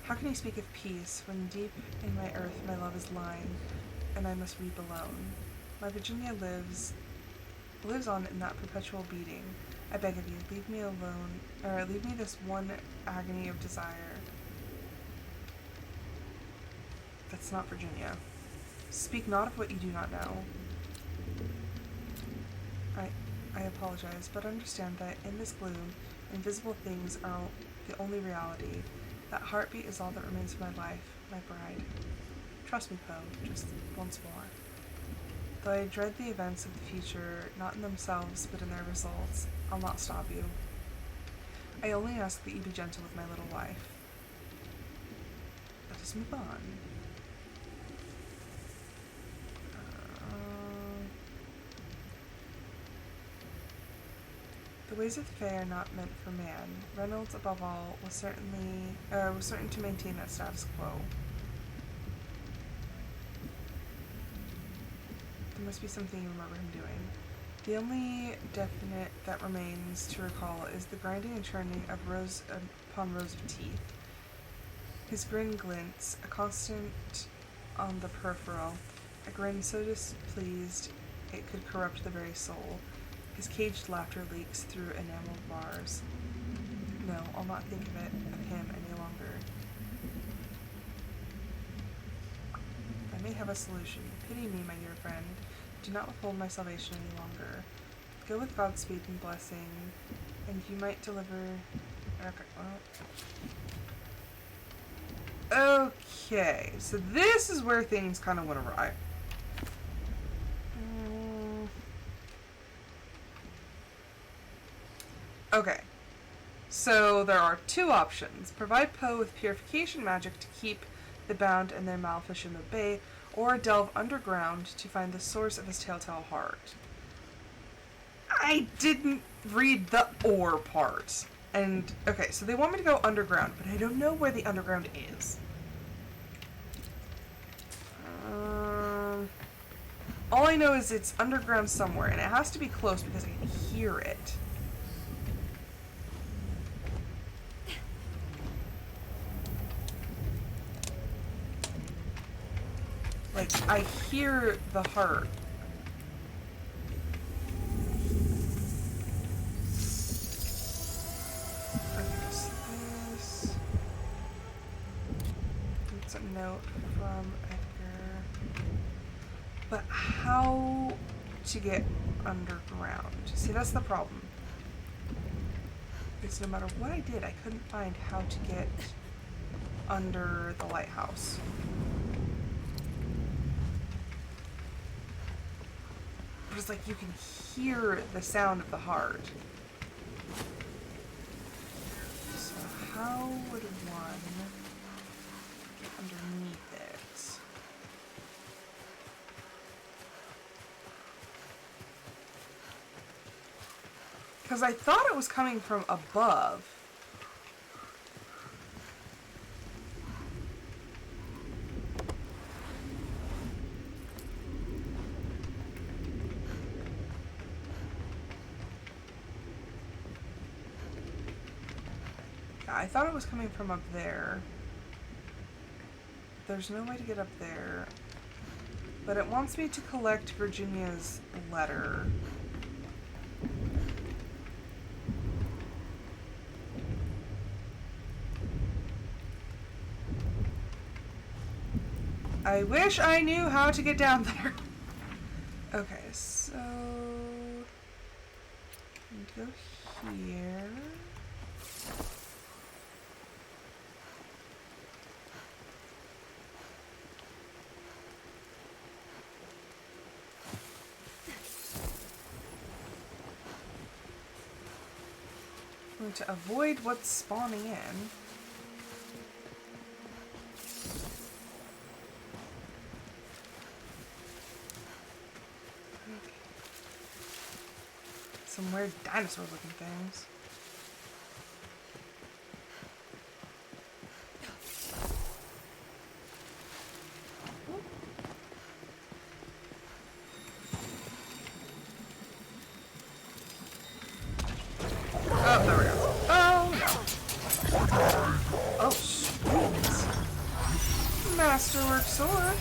how can you speak of peace when deep in my earth my love is lying, and I must weep alone? My Virginia lives on in that perpetual beating. I beg of you, leave me alone, or leave me this one agony of desire. That's not Virginia. Speak not of what you do not know. I apologize, but understand that in this gloom, invisible things are the only reality. That heartbeat is all that remains of my life, my bride. Trust me, Poe, just once more. Though I dread the events of the future, not in themselves, but in their results, I'll not stop you. I only ask that you be gentle with my little wife. Let us move on. The ways of the Fae are not meant for man. Reynolds, above all, was certain to maintain that status quo. There must be something you remember him doing. The only definite that remains to recall is the grinding and churning of rows upon rows of teeth. His grin glints, a constant on the peripheral, a grin so displeased it could corrupt the very soul. His caged laughter leaks through enameled bars. No, I'll not think of him any longer. I may have a solution. Pity me, my dear friend. Do not withhold my salvation any longer. Go with Godspeed and blessing, and you might deliver... Okay, so this is where things kind of went awry. Okay, so there are two options. Provide Poe with purification magic to keep the bound and their maleficent at bay, or delve underground to find the source of his telltale heart. I didn't read the "or" part. And, okay, so they want me to go underground, but I don't know where the underground is. All I know is it's underground somewhere, and it has to be close because I can hear it. Like, I hear the heart. Okay, so this... It's a note from Edgar. But how to get underground? See, that's the problem. Because no matter what I did, I couldn't find how to get under the lighthouse. But it's like you can hear the sound of the heart. So how would one get underneath it? Because I thought it was coming from above. I thought it was coming from up there. There's no way to get up there. But it wants me to collect Virginia's letter. I wish I knew how to get down there. Okay, so... I need to go here. I'm going to avoid what's spawning in. Some weird dinosaur looking things. dark sword.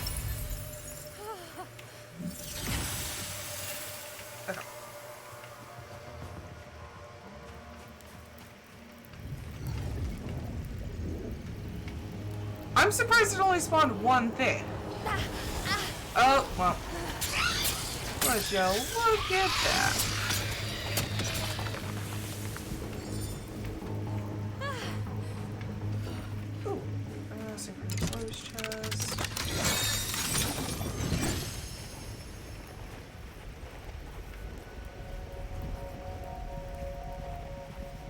Okay. I'm surprised it only spawned one thing. Oh, well. Would you look at that? Ooh. Synchronous chest.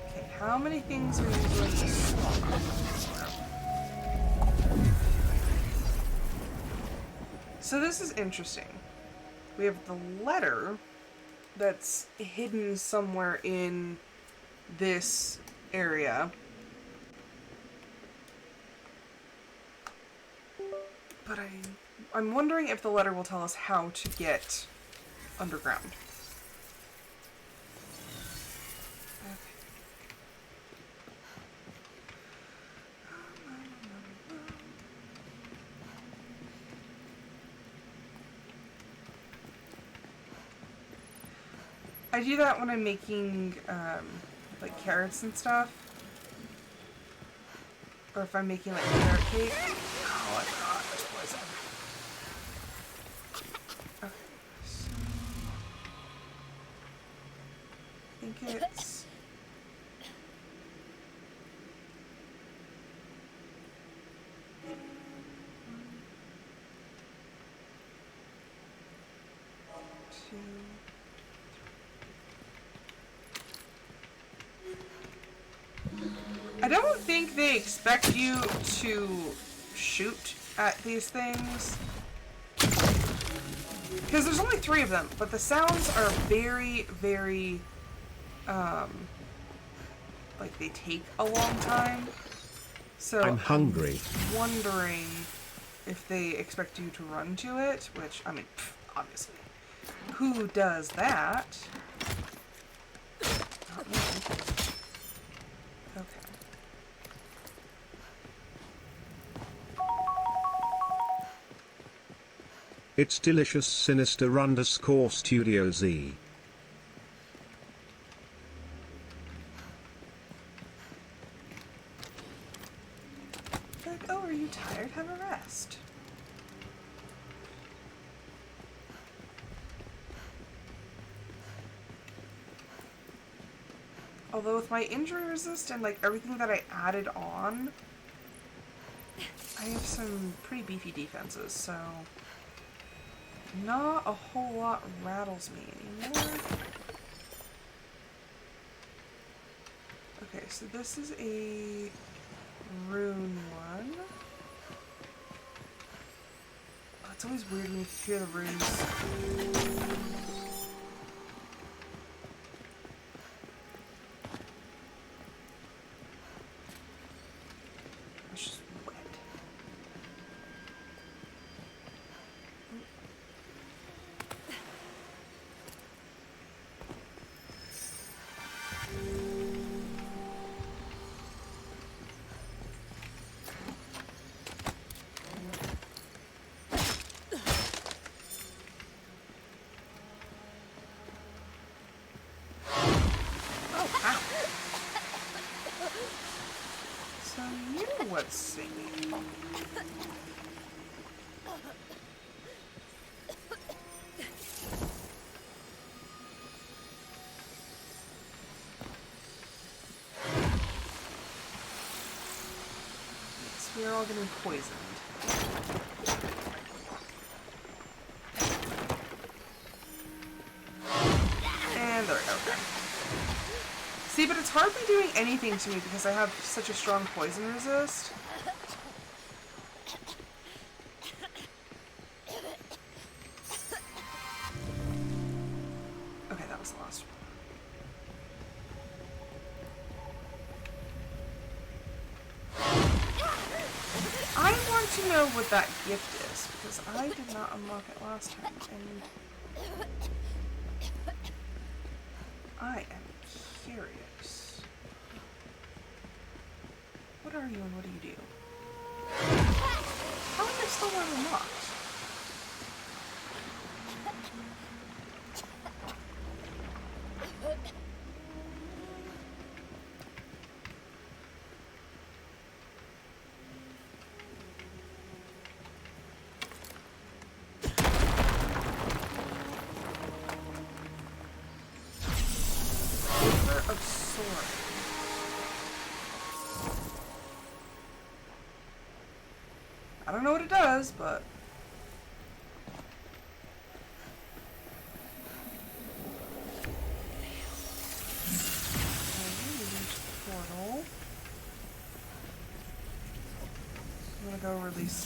Okay, how many things are you going to swap? So this is interesting. We have the letter that's hidden somewhere in this area. But I'm wondering if the letter will tell us how to get underground. I do that when I'm making, like, carrots and stuff. Or if I'm making, like, carrot cake. Oh, I forgot. There's poison. Okay, so... I think it's... two... I don't think they expect you to shoot at these things. Because there's only 3 of them, but the sounds are very, very, like they take a long time. So I'm hungry. I'm wondering if they expect you to run to it, which, I mean, obviously. Who does that? Not me. Okay. It's delicious sinister_Studio Z. Like, oh, are you tired? Have a rest. Although with my injury resist and like everything that I added on, I have some pretty beefy defenses, so not a whole lot rattles me anymore. Okay, so this is a rune one. Oh, it's always weird when you hear the runes. It's just wet. So you're what's singing. Yes, we are all getting poisoned. And there we go. Okay. See, but it's hardly doing anything to me because I have such a strong poison resist. Okay, that was the last one. I want to know what that gift is because I did not unlock it last time, and I am curious. What are you and what do you do? How am I is the one unlocked? Of sword. I don't know what it does, but portal. I'm gonna go release.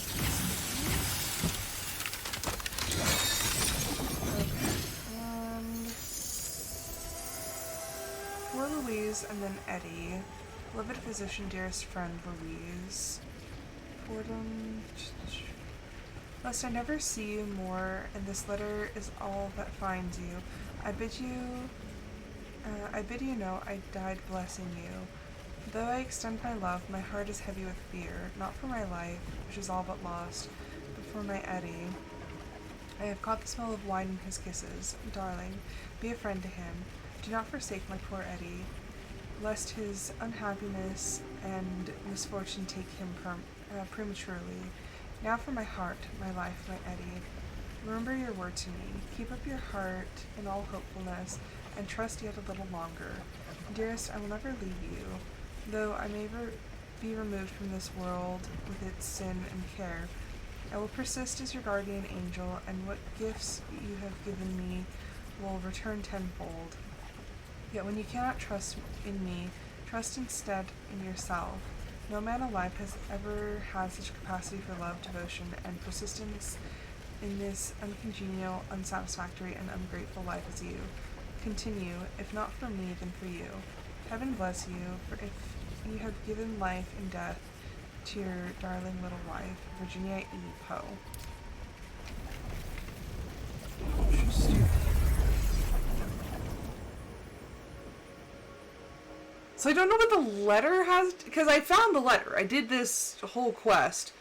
Poor Louise and then Eddie. Beloved physician, dearest friend Louise. Fordham. Lest I never see you more, and this letter is all that finds you. I bid you know I died blessing you. Though I extend my love, my heart is heavy with fear, not for my life, which is all but lost, but for my Eddie. I have caught the smell of wine in his kisses. Darling, be a friend to him. Do not forsake my poor Eddie, lest his unhappiness and misfortune take him prematurely. Now for my heart, my life, my Eddie. Remember your word to me. Keep up your heart in all hopefulness, and trust yet a little longer. Dearest, I will never leave you, though I may be removed from this world with its sin and care. I will persist as your guardian angel, and what gifts you have given me will return tenfold. Yet when you cannot trust in me, trust instead in yourself. No man alive has ever had such capacity for love, devotion, and persistence in this uncongenial, unsatisfactory, and ungrateful life as you. Continue, if not for me, then for you. Heaven bless you, for if you have given life and death to your darling little wife, Virginia E. Poe. So I don't know what the letter has, because I found the letter. I did this whole quest,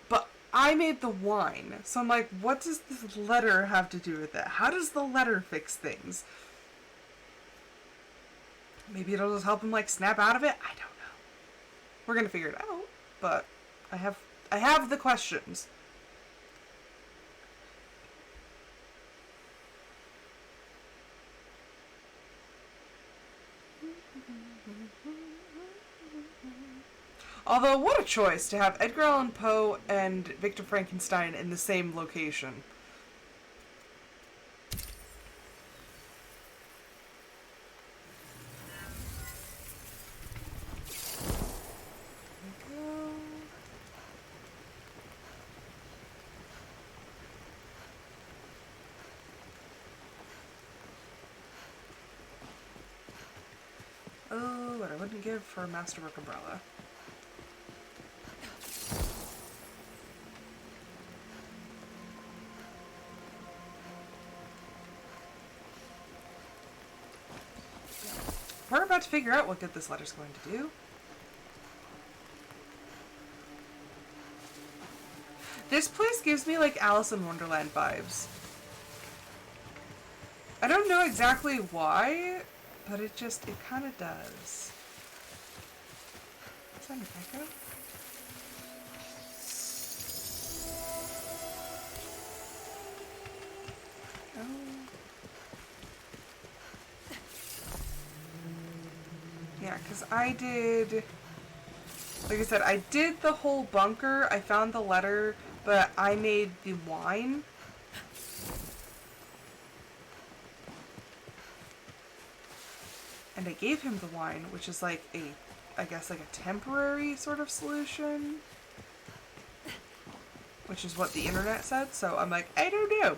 but I made the wine. So I'm like, what does this letter have to do with it? How does the letter fix things? Maybe it'll just help him like snap out of it? I don't know. We're gonna figure it out, but I have the questions. Although, what a choice to have Edgar Allan Poe and Victor Frankenstein in the same location. There we go. Oh, what I wouldn't give for a Masterwork umbrella. We're about to figure out what good this letter's going to do. This place gives me like Alice in Wonderland vibes. I don't know exactly why, but it kind of does. Is that an echo? Yeah, because I did, like I said, I did the whole bunker, I found the letter, but I made the wine. And I gave him the wine, which is like I guess like a temporary sort of solution. Which is what the internet said, so I'm like, I don't know.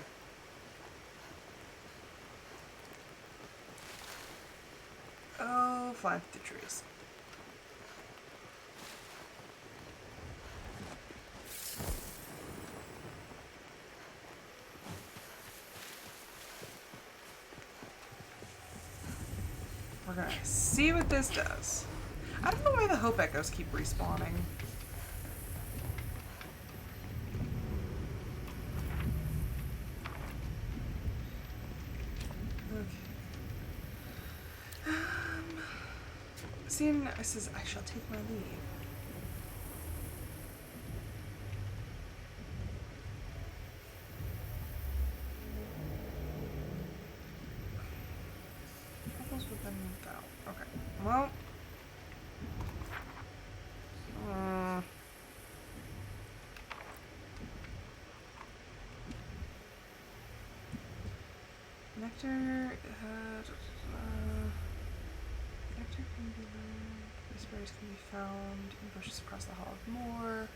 Oh, flying through the trees. We're gonna see what this does. I don't know why the Hope Echoes keep respawning. It says, I shall take my leave. Troubles within without. Okay. Well. Nectar. Nectar can be learned. These berries can be found in bushes across the Hall of Moor.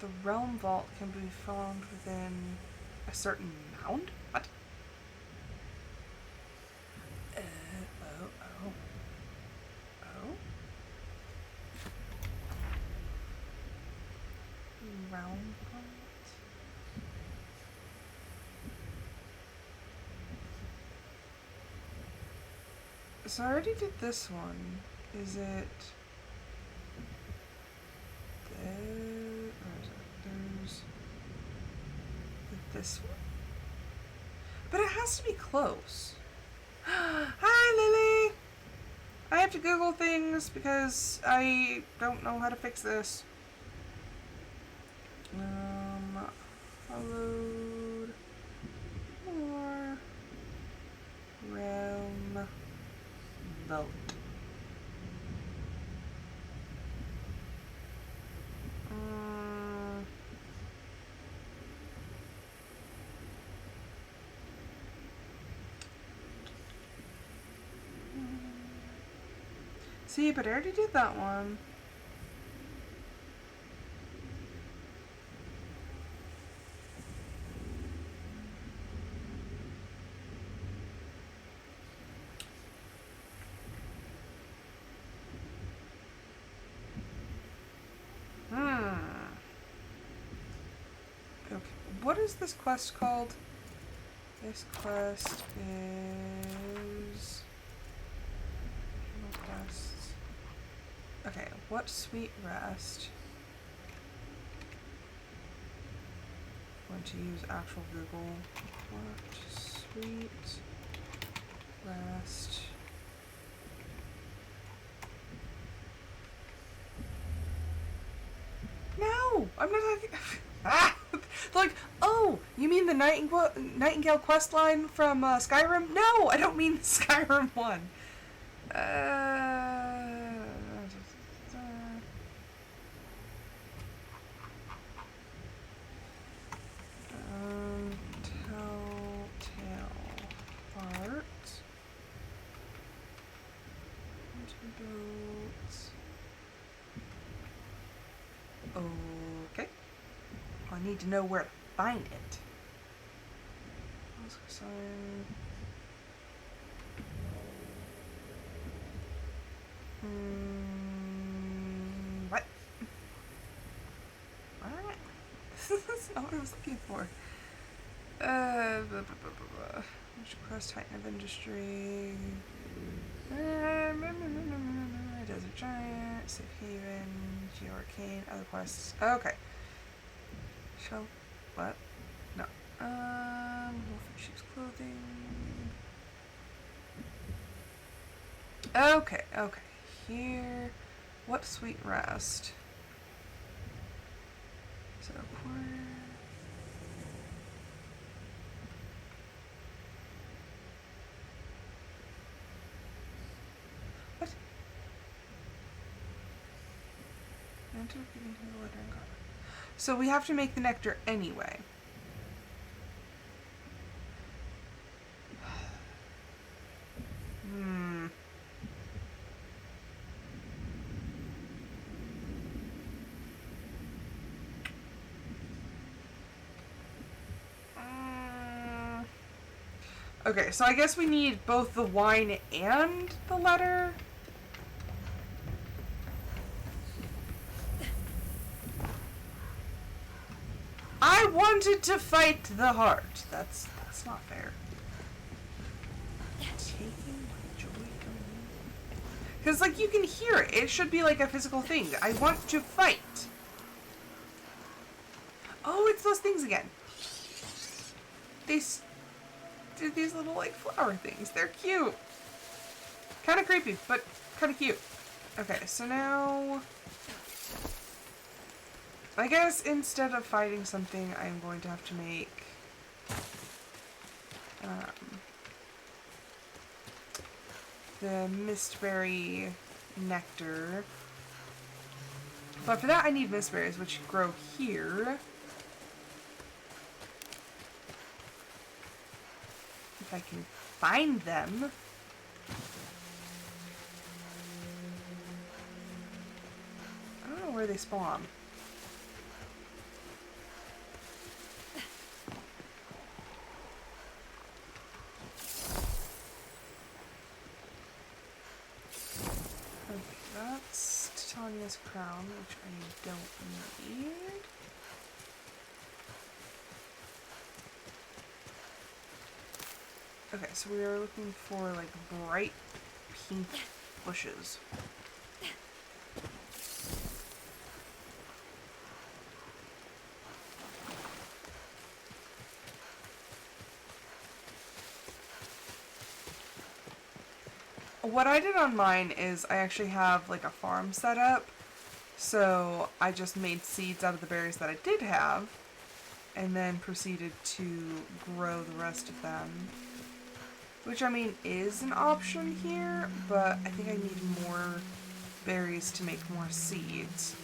The Realm Vault can be found within a certain mound? What? Oh. Realm Vault? So I already did this one. Is it... There's this one? But it has to be close. Hi, Lily! I have to Google things because I don't know how to fix this. Followed more realm vote. See, but I already did that one. Okay, what is this quest called? This quest is... quests. Okay, what sweet rest? I'm going to use actual Google. What sweet rest? No! I'm not talking... Ah! Like, oh, you mean the Nightingale quest line from Skyrim? No, I don't mean Skyrim 1. Telltale Heart. Antidotes. Okay. I need to know where to find it. What? What? That's not what I was looking for. Which quest? Titan of Industry. Desert Giant. Safe Haven. Geo-Arcane. Other quests. Okay. Shall... What? No. Wolf in Sheep's Clothing. Okay, okay. Here. What sweet rest? So, what? So we have to make the nectar anyway. Okay, so I guess we need both the wine and the letter. I wanted to fight the heart. That's not fair. Taking my joy from me. Because, like, you can hear it. It should be like a physical thing. I want to fight. Oh, it's those things again. They did these little, like, flower things. They're cute. Kind of creepy, but kind of cute. Okay, so now... I guess instead of fighting something, I'm going to have to make... the mistberry nectar. But for that I need mistberries, which grow here. If I can find them. I don't know where they spawn. That's Titania's crown, which I don't need. Okay, so we are looking for like bright pink bushes. What I did on mine is I actually have like a farm set up, so I just made seeds out of the berries that I did have, and then proceeded to grow the rest of them. Which, I mean, is an option here, but I think I need more berries to make more seeds.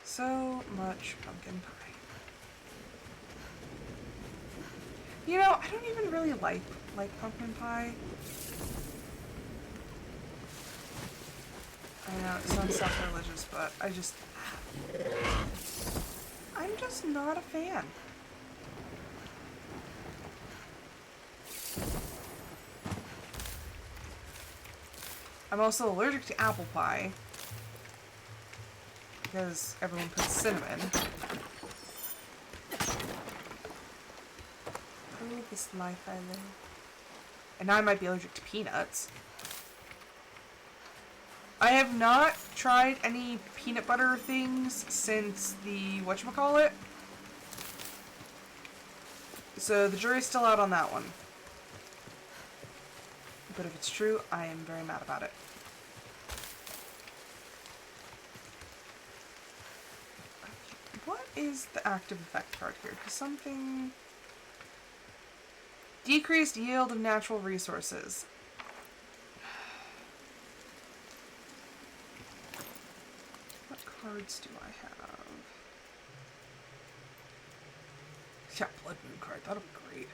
So much pumpkin pie. You know, I don't even really like pumpkin pie. I know, it sounds sacrilegious, but I'm just not a fan. I'm also allergic to apple pie. Because everyone puts cinnamon. Oh, this life I live. And now I might be allergic to peanuts. I have not tried any peanut butter things since the whatchamacallit. So the jury's still out on that one. But if it's true, I am very mad about it. What is the active effect card here? Because something... Decreased yield of natural resources. What cards do I have? Yeah, Blood Moon card. That'll be great.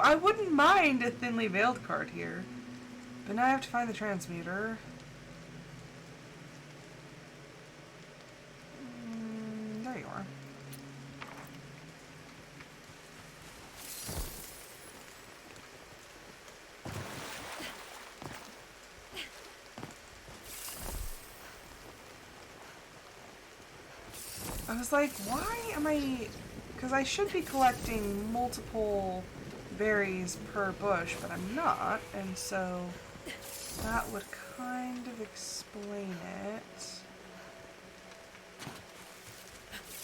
I wouldn't mind a thinly veiled card here. But now I have to find the transmuter. There you are. I was like, why am I... Because I should be collecting multiple berries per bush, but I'm not, and so that would kind of explain it.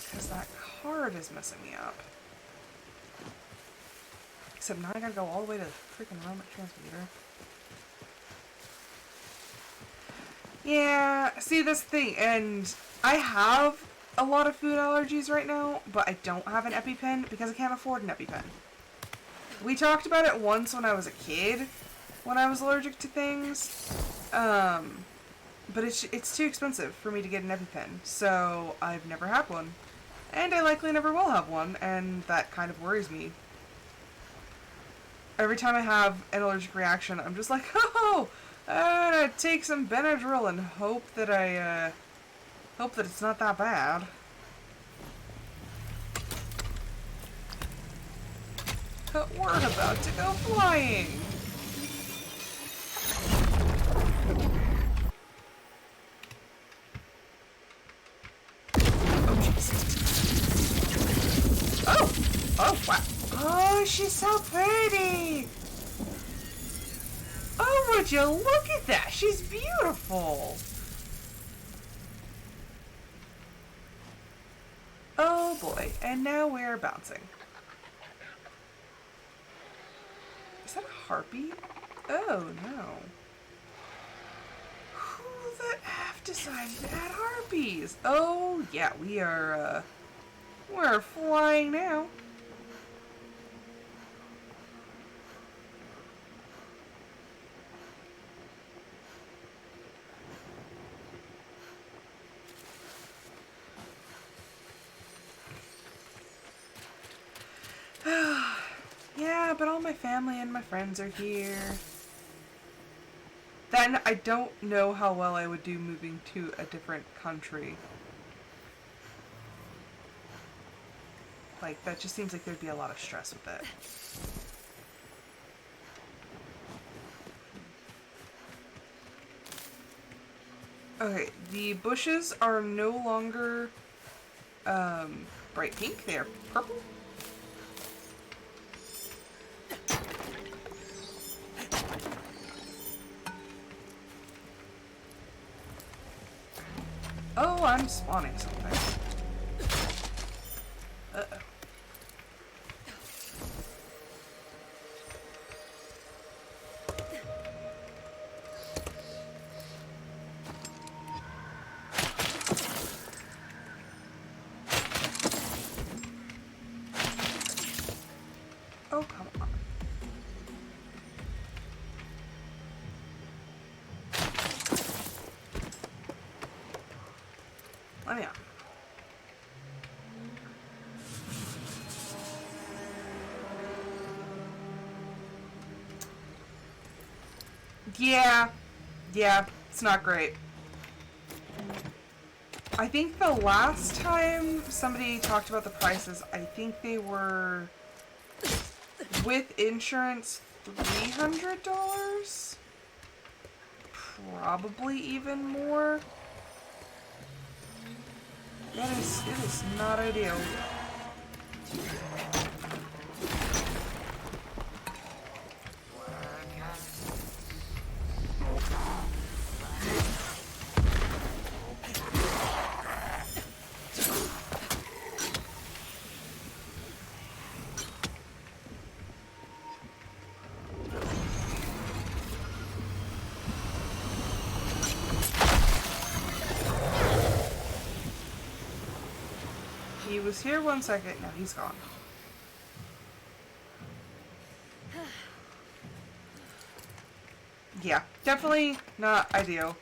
Because that card is messing me up. Except now I gotta go all the way to the freaking Roman transmuter. Yeah, see, this thing, and I have a lot of food allergies right now, but I don't have an EpiPen because I can't afford an EpiPen. We talked about it once when I was a kid, when I was allergic to things, but it's too expensive for me to get an EpiPen, so I've never had one. And I likely never will have one, and that kind of worries me. Every time I have an allergic reaction, I'm just like, oh, I'm gonna take some Benadryl and hope that it's not that bad. We're about to go flying. Oh, Jesus. Oh! Oh, wow. Oh, she's so pretty. Oh, would you look at that? She's beautiful. Oh, boy. And now we're bouncing. Is that a harpy? Oh, no. Who the F decided to add harpies? Oh, yeah, we're flying now. Yeah, but all my family and my friends are here. Then I don't know how well I would do moving to a different country. Like, that just seems like there'd be a lot of stress with it. Okay, the bushes are no longer bright pink, they are purple. Oh, I'm spawning something. Uh-oh. Oh, come on. Let me out. Yeah, it's not great. I think the last time somebody talked about the prices, I think they were, with insurance, $300? Probably even more. It is not ideal. He was here 1 second, now he's gone. Yeah, definitely not ideal.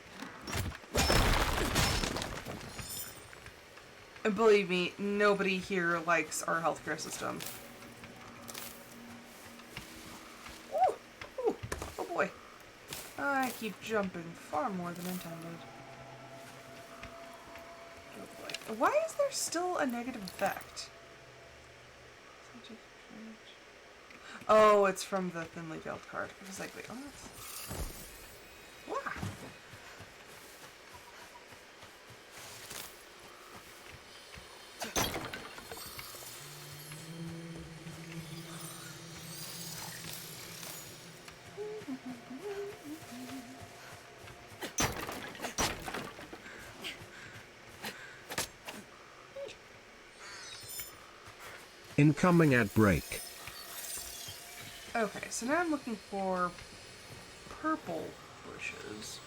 And believe me, nobody here likes our healthcare system. Ooh, ooh, oh boy. I keep jumping far more than intended. Oh boy. Why is there still a negative effect? Oh, it's from the thinly veiled card. I was like, wait, what? Wow. Incoming ad break. Okay, so now I'm looking for purple bushes.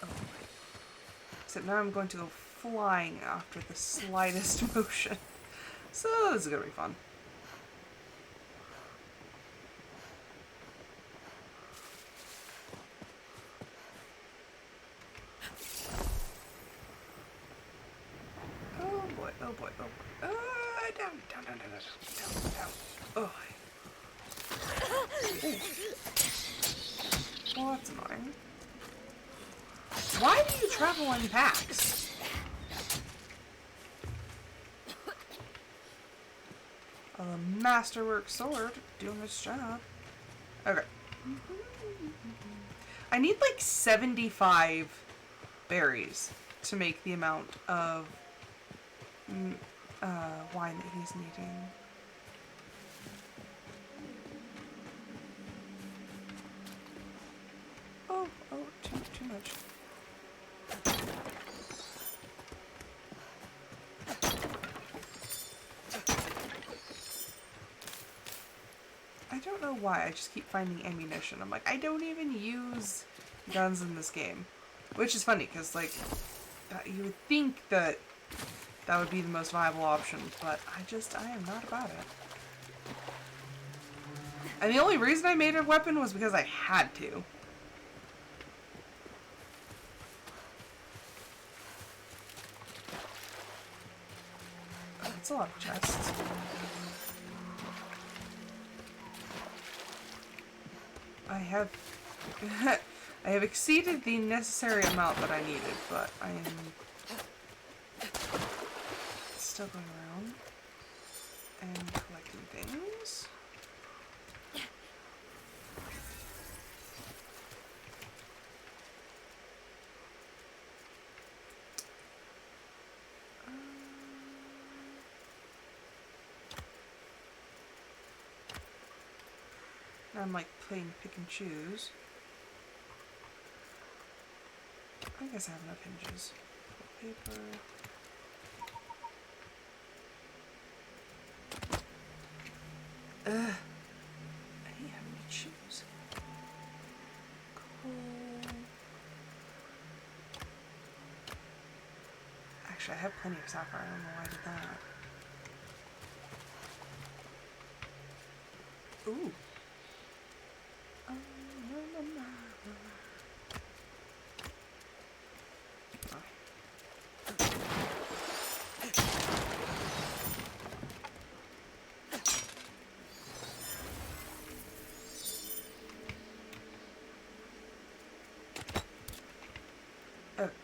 Oh. Except now I'm going to go flying after the slightest motion. So this is gonna be fun. Oh boy, oh boy, oh boy. Down, down, down, down, down, down, down. Oh. Ooh. Well, that's annoying. Why do you travel in packs? Masterwork sword doing its job. Okay. I need like 75 berries to make the amount of wine that he's needing. Oh, too much. I don't know why, I just keep finding ammunition. I'm like, I don't even use guns in this game. Which is funny, because, like, you would think that that would be the most viable option, but I am not about it. And the only reason I made a weapon was because I had to. Oh, that's a lot of chests. I have I have exceeded the necessary amount that I needed, but I am still going around and collecting things. Now I'm like playing pick and choose. I guess I have enough hinges. Paper. I didn't have any shoes. Cool. Actually, I have plenty of sapphire. I don't know why I did that. Ooh.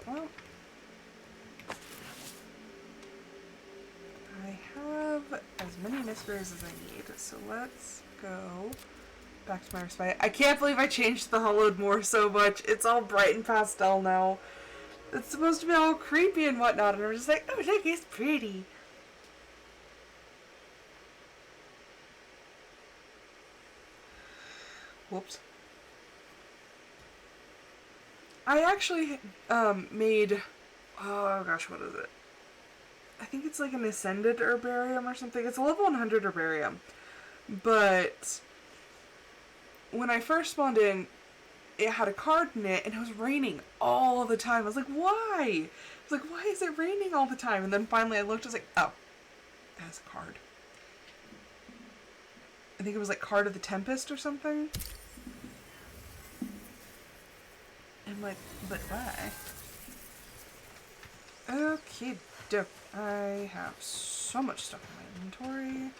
Well, I have as many mysteries as I need, so let's go back to my respite. I can't believe I changed the hollowed more so much. It's all bright and pastel now. It's supposed to be all creepy and whatnot, and I'm just like, oh look, it's pretty. Whoops. I actually made, oh gosh, what is it? I think it's like an ascended herbarium or something. It's a level 100 herbarium. But when I first spawned in, it had a card in it and it was raining all the time. I was like, why? I was like, why is it raining all the time? And then finally I looked, I was like, oh, it has a card. I think it was like Card of the Tempest or something. I'm like, but why? Okay, dope. I have so much stuff in my inventory.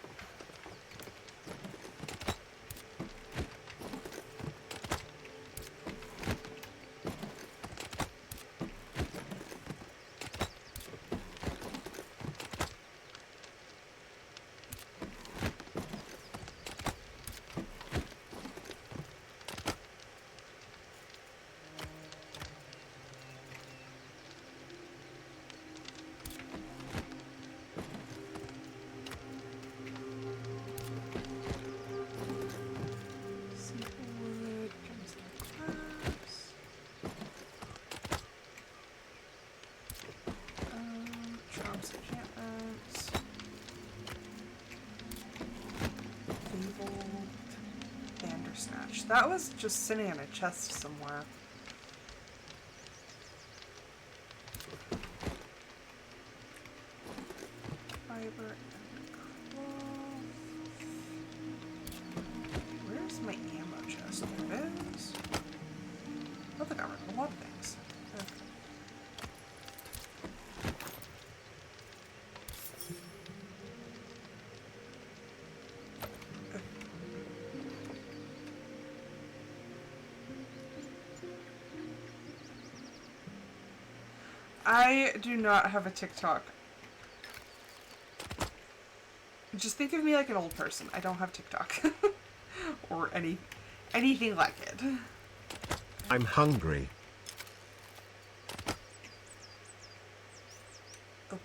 That was just sitting in a chest somewhere. Fiber and cloth. Where's my ammo chest? There it is. I think I remember a lot of things. Okay. I do not have a TikTok. Just think of me like an old person. I don't have TikTok. Or anything like it. I'm hungry. Oh.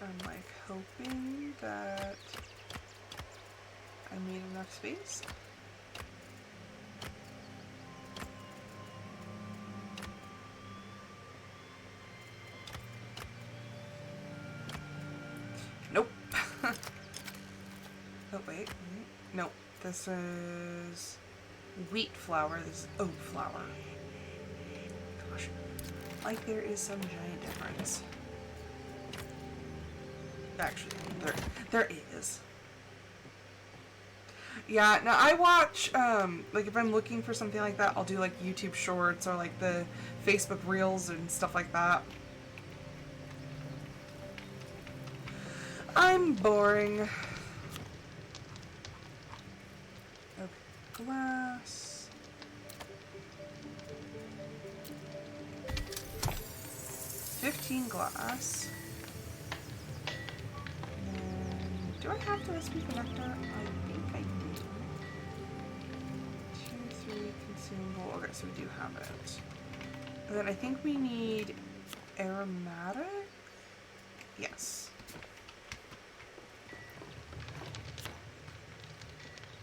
I'm like hoping that I made enough space. Nope. Oh, wait. Nope. This is wheat flour. This is oat flour. Gosh. Like there is some giant difference. Actually, there is. Yeah, now I watch, like if I'm looking for something like that, I'll do like YouTube shorts or like the Facebook reels and stuff like that. I'm boring. Okay, glass. $15 glass. And do I have the recipe for nectar? I think I do. 2, 3 consumable. Okay, so we do have it. And then I think we need aromatic. Yes.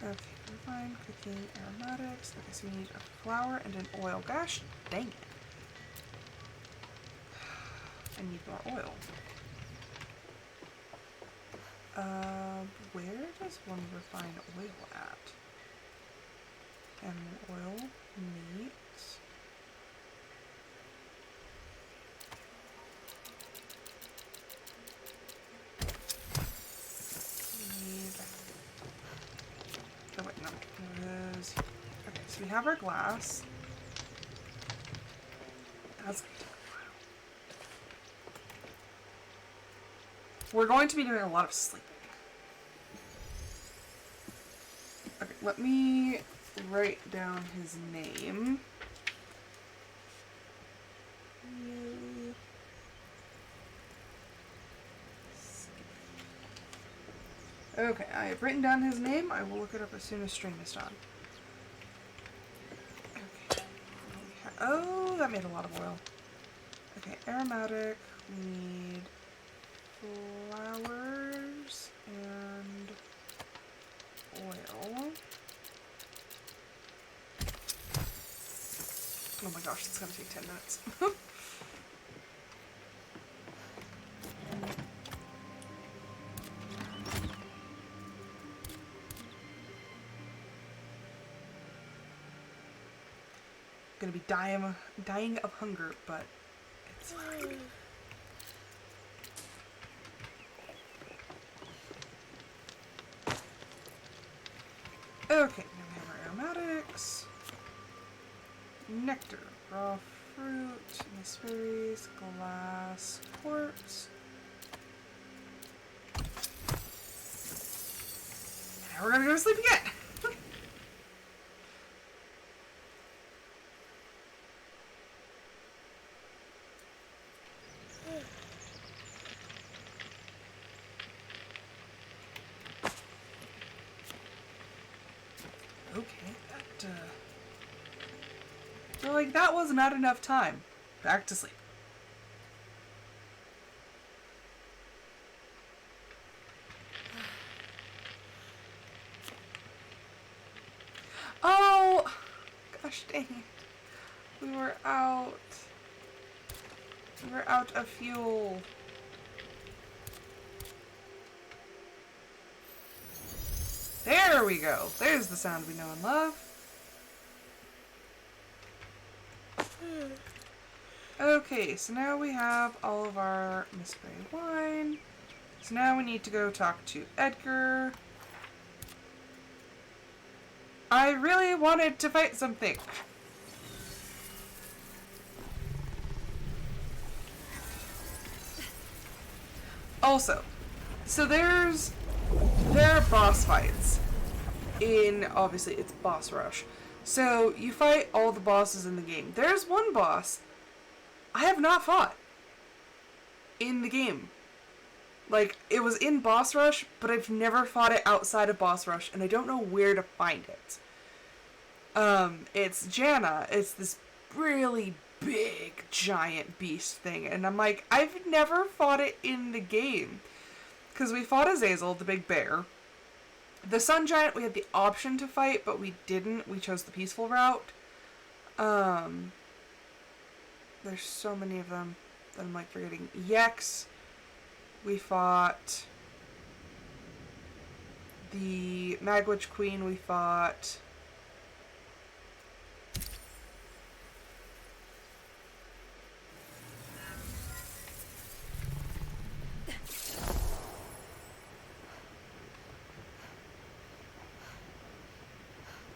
Okay, refined cooking aromatics. Okay, so we need a flour and an oil. Gosh, dang it. I need more oil. Where does one refine oil at? Animal oil, meat. Oh wait, no. It is... Okay, so we have our glass. That's gonna take a while. We're going to be doing a lot of sleeping. Okay, let me write down his name. Okay, I have written down his name. I will look it up as soon as stream is done. Okay. Oh, that made a lot of oil. Okay, aromatic. We need flowers and oil. Oh my gosh, it's gonna take 10 minutes. Gonna be dying of hunger, but it's fine. Okay, now we have our aromatics. Nectar, raw fruit, raspberries, glass, quartz. Now we're gonna go to sleep again. Okay, that, so like that was not enough time. Back to sleep. Oh, gosh dang it. We were out of fuel. There we go. There's the sound we know and love. Okay, so now we have all of our Miss Berry wine. So now we need to go talk to Edgar. I really wanted to fight something. Also, so there's there are boss fights in, obviously, it's boss rush. So you fight all the bosses in the game. There's one boss I have not fought in the game. Like, it was in boss rush, but I've never fought it outside of boss rush, and I don't know where to find it. It's Janna. It's this really big, giant beast thing, and I'm like, I've never fought it in the game. Because we fought Azazel, the big bear. The Sun Giant we had the option to fight, but we didn't. We chose the peaceful route. There's so many of them that I'm like forgetting. Yex, we fought. The Magwitch Queen we fought.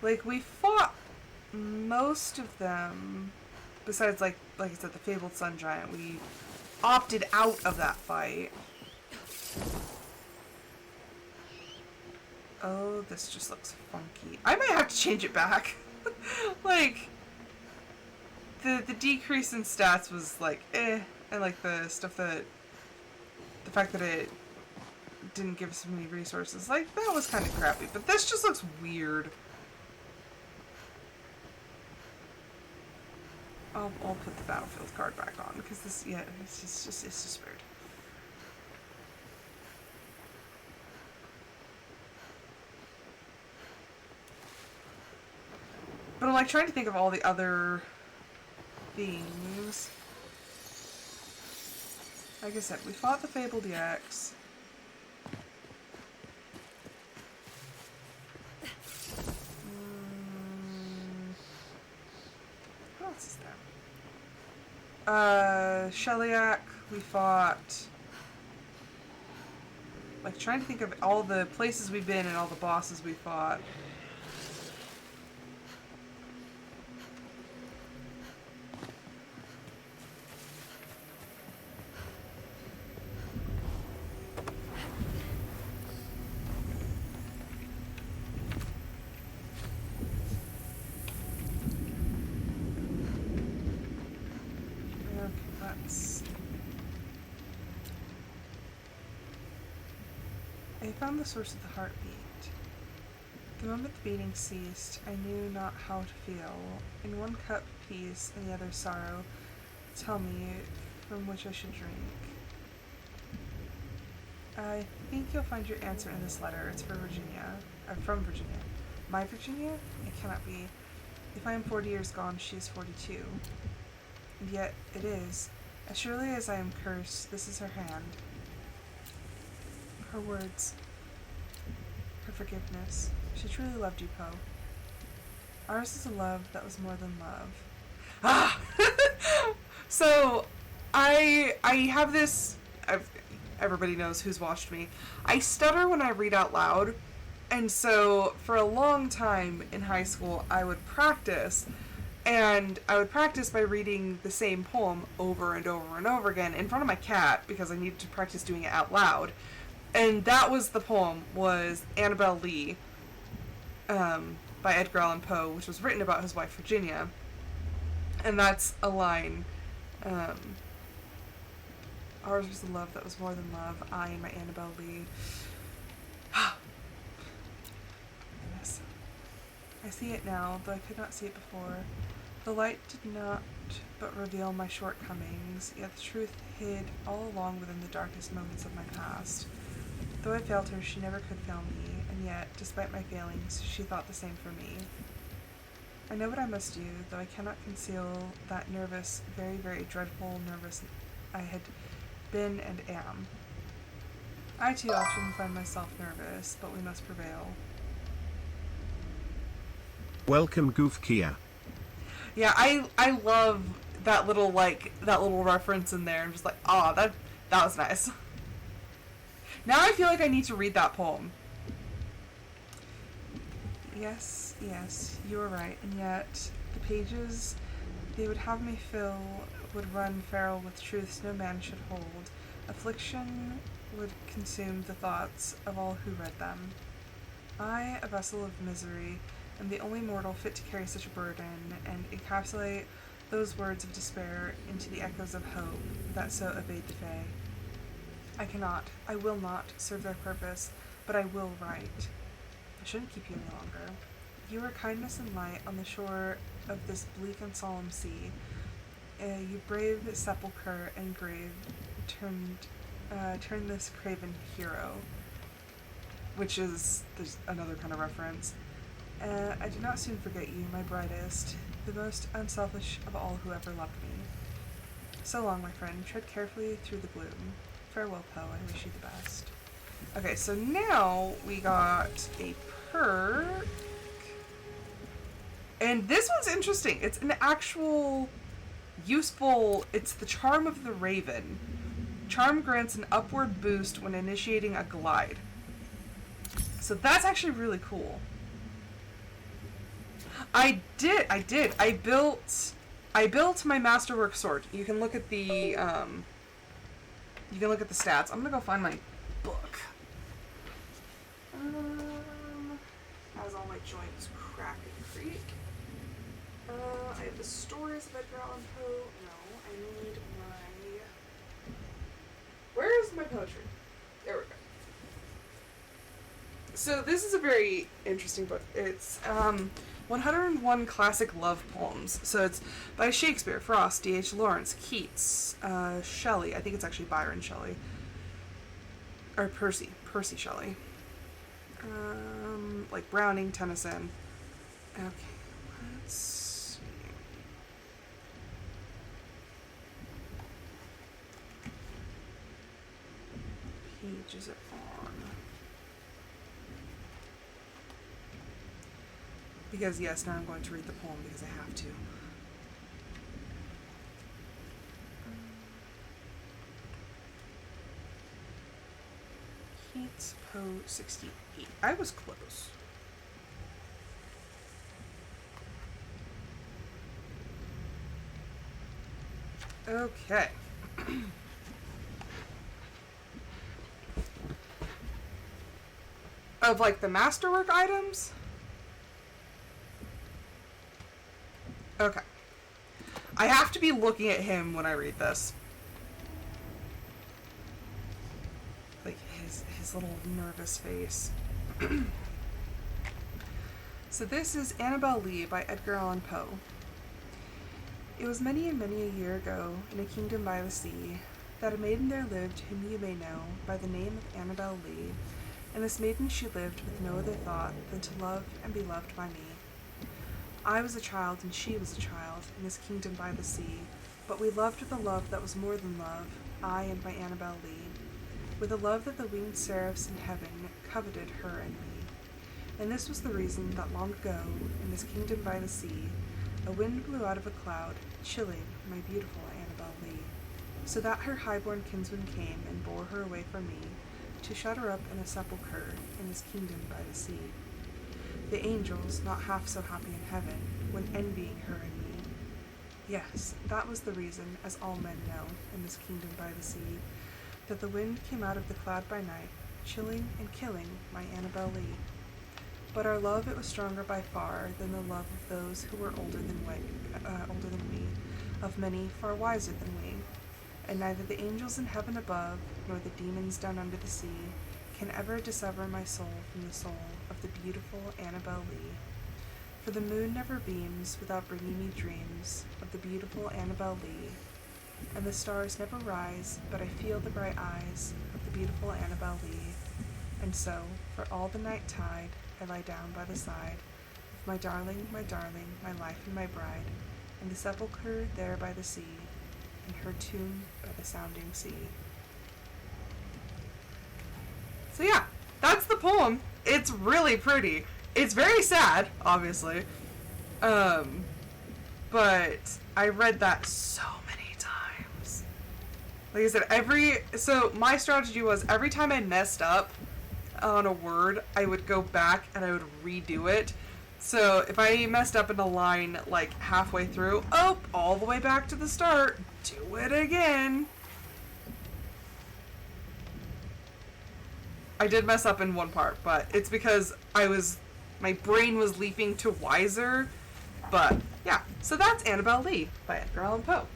Like, we fought most of them, besides, like I said, the Fabled Sun Giant. We opted out of that fight. Oh, this just looks funky. I might have to change it back. Like, the decrease in stats was, like, eh. And, like, the stuff that... The fact that it didn't give us so many resources, like, that was kind of crappy. But this just looks weird. I'll put the battlefield card back on, because this, yeah, it's just weird. But I'm like trying to think of all the other things. Like I said, we fought the Fabled EX. What else is there? Shellyak, we fought. Like, trying to think of all the places we've been and all the bosses we fought. I found the source of the heartbeat. The moment the beating ceased, I knew not how to feel. In one cup peace, in the other sorrow. Tell me from which I should drink. I think you'll find your answer in this letter. It's for Virginia. From Virginia. My Virginia? It cannot be. If I am 40 years gone, she is 42. And yet, it is. As surely as I am cursed, this is her hand. Her words. Her forgiveness. She truly loved you, Poe. Ours is a love that was more than love. Ah! So, I have this... everybody knows who's watched me. I stutter when I read out loud. And so, for a long time in high school, I would practice. And I would practice by reading the same poem over and over and over again in front of my cat, because I needed to practice doing it out loud. And that was the poem, was Annabelle Lee, by Edgar Allan Poe, which was written about his wife Virginia. And that's a line, ours was the love that was more than love, I and my Annabelle Lee. Yes. I see it now, though I could not see it before. The light did not but reveal my shortcomings, yet the truth hid all along within the darkest moments of my past. Though I failed her, she never could fail me, and yet, despite my failings, she thought the same for me. I know what I must do, though I cannot conceal that nervous, very, very dreadful nervous I had been and am. I too often find myself nervous, but we must prevail. Welcome, Goof Kia. Yeah, I love that little reference in there. I'm just like, oh, that was nice. Now I feel like I need to read that poem. Yes, you are right, and yet the pages they would have me fill would run feral with truths no man should hold. Affliction would consume the thoughts of all who read them. I, a vessel of misery, am the only mortal fit to carry such a burden and encapsulate those words of despair into the echoes of hope that so evade the fay. I cannot, I will not serve their purpose, but I will write. I shouldn't keep you any longer. You are kindness and light on the shore of this bleak and solemn sea. You brave sepulchre and grave turn this craven hero, which is, there's another kind of reference. I do not soon forget you, my brightest, the most unselfish of all who ever loved me. So long, my friend. Tread carefully through the gloom. Farewell, Poe. I wish you the best. Okay, so now we got a perk. And this one's interesting. It's an actual useful... It's the Charm of the Raven. Charm grants an upward boost when initiating a glide. So that's actually really cool. I did. I built my Masterwork sword. You can look at the stats. I'm gonna go find my book. As all my joints crack and creak. I have the stories of Edgar Allan Poe. No, I need my... Where's my poetry? There we go. So this is a very interesting book. It's 101 classic love poems. So it's by Shakespeare, Frost, D.H. Lawrence, Keats, Shelley. I think it's actually Byron Shelley. Or Percy Shelley. Like Browning, Tennyson. Okay, let's see. Page is it on? Because yes, now I'm going to read the poem because I have to. Keats, Poe, 68. I was close. Okay. Of like the Masterwork items? Okay. I have to be looking at him when I read this. Like his little nervous face. So this is Annabel Lee by Edgar Allan Poe. It was many and many a year ago, in a kingdom by the sea, that a maiden there lived whom you may know by the name of Annabel Lee, and this maiden she lived with no other thought than to love and be loved by me. I was a child and she was a child, in this kingdom by the sea, but we loved with a love that was more than love, I and my Annabel Lee, with a love that the winged seraphs in heaven coveted her and me. And this was the reason that long ago, in this kingdom by the sea, a wind blew out of a cloud, chilling my beautiful Annabel Lee, so that her highborn kinsman came and bore her away from me, to shut her up in a sepulchre in this kingdom by the sea. The angels, not half so happy in heaven, when envying her and me. Yes, that was the reason, as all men know, in this kingdom by the sea, that the wind came out of the cloud by night, chilling and killing my Annabel Lee. But our love, it was stronger by far than the love of those who were older than we, of many far wiser than we. And neither the angels in heaven above, nor the demons down under the sea, can ever dissever my soul from the soul of the beautiful Annabel Lee. For the moon never beams without bringing me dreams of the beautiful Annabel Lee, and the stars never rise but I feel the bright eyes of the beautiful Annabel Lee. And so, for all the night tide, I lie down by the side of my darling, my life and my bride, in the sepulchre there by the sea, in her tomb by the sounding sea. So yeah, that's the poem. It's really pretty. It's very sad, obviously. But I read that so many times. Like I said, so my strategy was every time I messed up on a word, I would go back and I would redo it. So if I messed up in a line like halfway through, all the way back to the start, do it again. I did mess up in one part, but it's because my brain was leaping to wiser. But yeah, so that's Annabelle Lee by Edgar Allan Poe.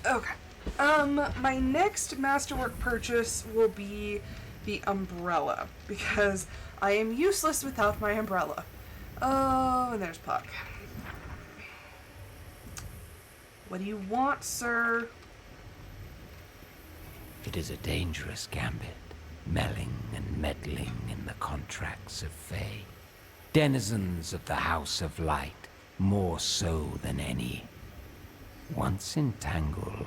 Okay. My next Masterwork purchase will be the umbrella, because I am useless without my umbrella. Oh, and there's Puck. What do you want, sir? It is a dangerous gambit, meddling and meddling in the contracts of Fae. Denizens of the House of Light, more so than any. Once entangled,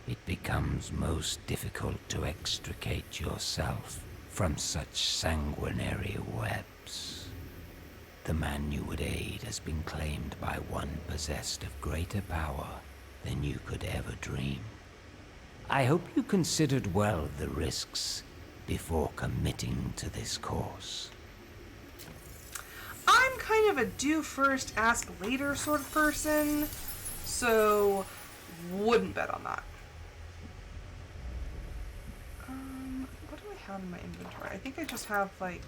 it becomes most difficult to extricate yourself from such sanguinary webs. The man you would aid has been claimed by one possessed of greater power than you could ever dream. I hope you considered well the risks before committing to this course. I'm kind of a do first, ask later sort of person, so wouldn't bet on that. What do I have in my inventory? I think I just have like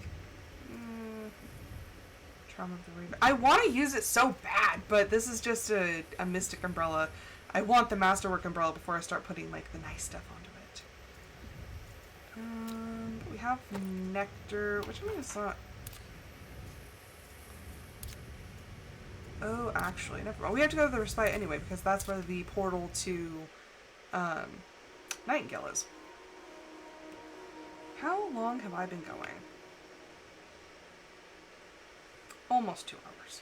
Charm of the Raven. I want to use it so bad, but this is just a Mystic umbrella. I want the Masterwork umbrella before I start putting like the nice stuff onto it. We have Nectar, which I mean it's not. Oh, actually, never mind. We have to go to the Respite anyway, because that's where the portal to Nightingale is. How long have I been going? Almost 2 hours.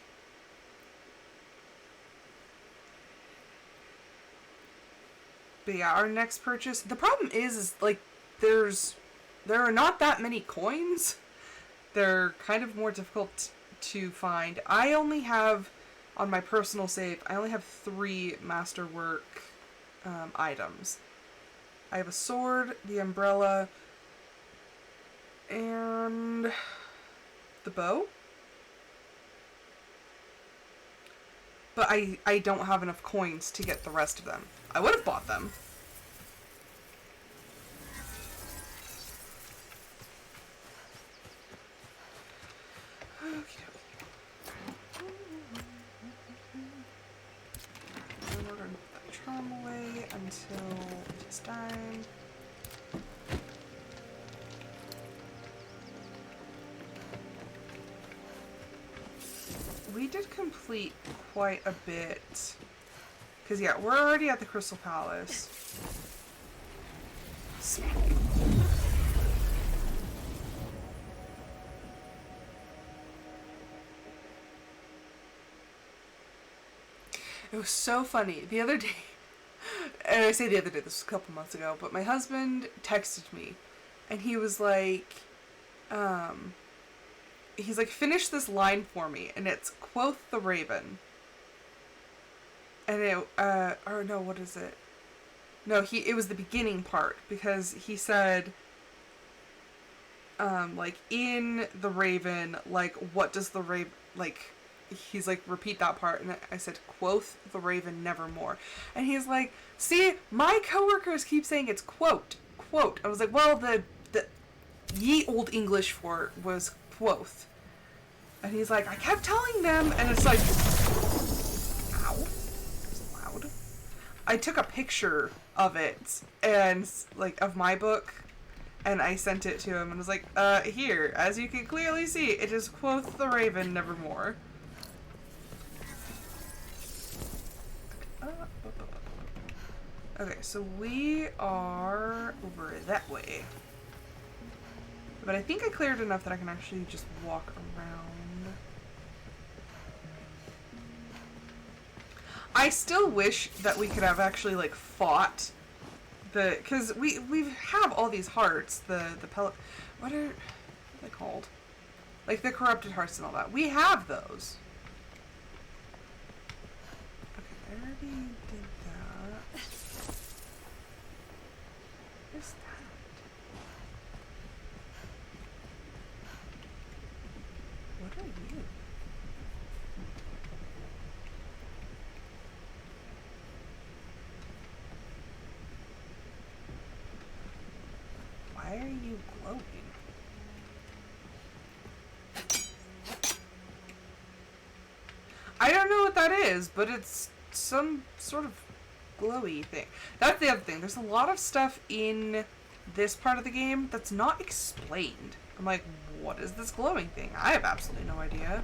But yeah, our next purchase. The problem is like there are not that many coins. They're kind of more difficult to find. I only have, on my personal save, I only have 3 Masterwork items. I have a sword, the umbrella, and the bow. But I don't have enough coins to get the rest of them. I would have bought them. Okay. And we're going to put that charm away until it is time. We did complete quite a bit. Because, yeah, we're already at the Crystal Palace. It was so funny. The other day, and I say the other day, this was a couple months ago, but my husband texted me, and he was like, finish this line for me, and it's, quoth the raven. And it, or no, what is it? No, it was the beginning part, because he said, like, in the raven, like, what does the raven, like, he's like, repeat that part, and I said, quoth the raven nevermore. And he's like, see, my coworkers keep saying it's quote. I was like, well, the ye old English for it was quoth. And he's like, I kept telling them, and it's like, ow, it's loud. I took a picture of it, and, like, of my book, and I sent it to him, and was like, here, as you can clearly see, it is quoth the raven nevermore. Okay, so we are over that way. But I think I cleared enough that I can actually just walk around. I still wish that we could have actually, like, fought the... Because we have all these hearts, the pellet... What are they called? Like, the corrupted hearts and all that. We have those. Okay, I already did that. Where's that? What are you? glowing? I don't know what that is, but it's some sort of glowy thing. That's the other thing. There's a lot of stuff in this part of the game that's not explained. I'm like, what is this glowing thing? I have absolutely no idea.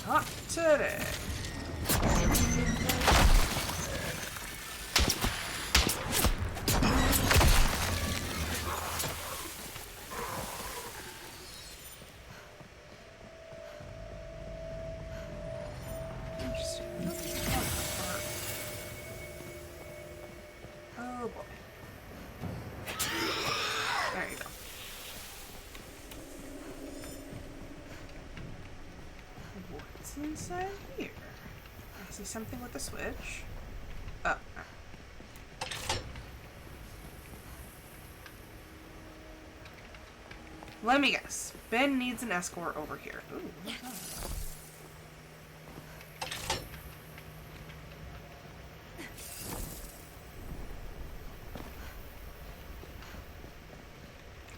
Not today. Interesting. Oh boy. There you go. What's inside here? I see something with a switch. Oh. Let me guess. Ben needs an escort over here. Ooh, what's that?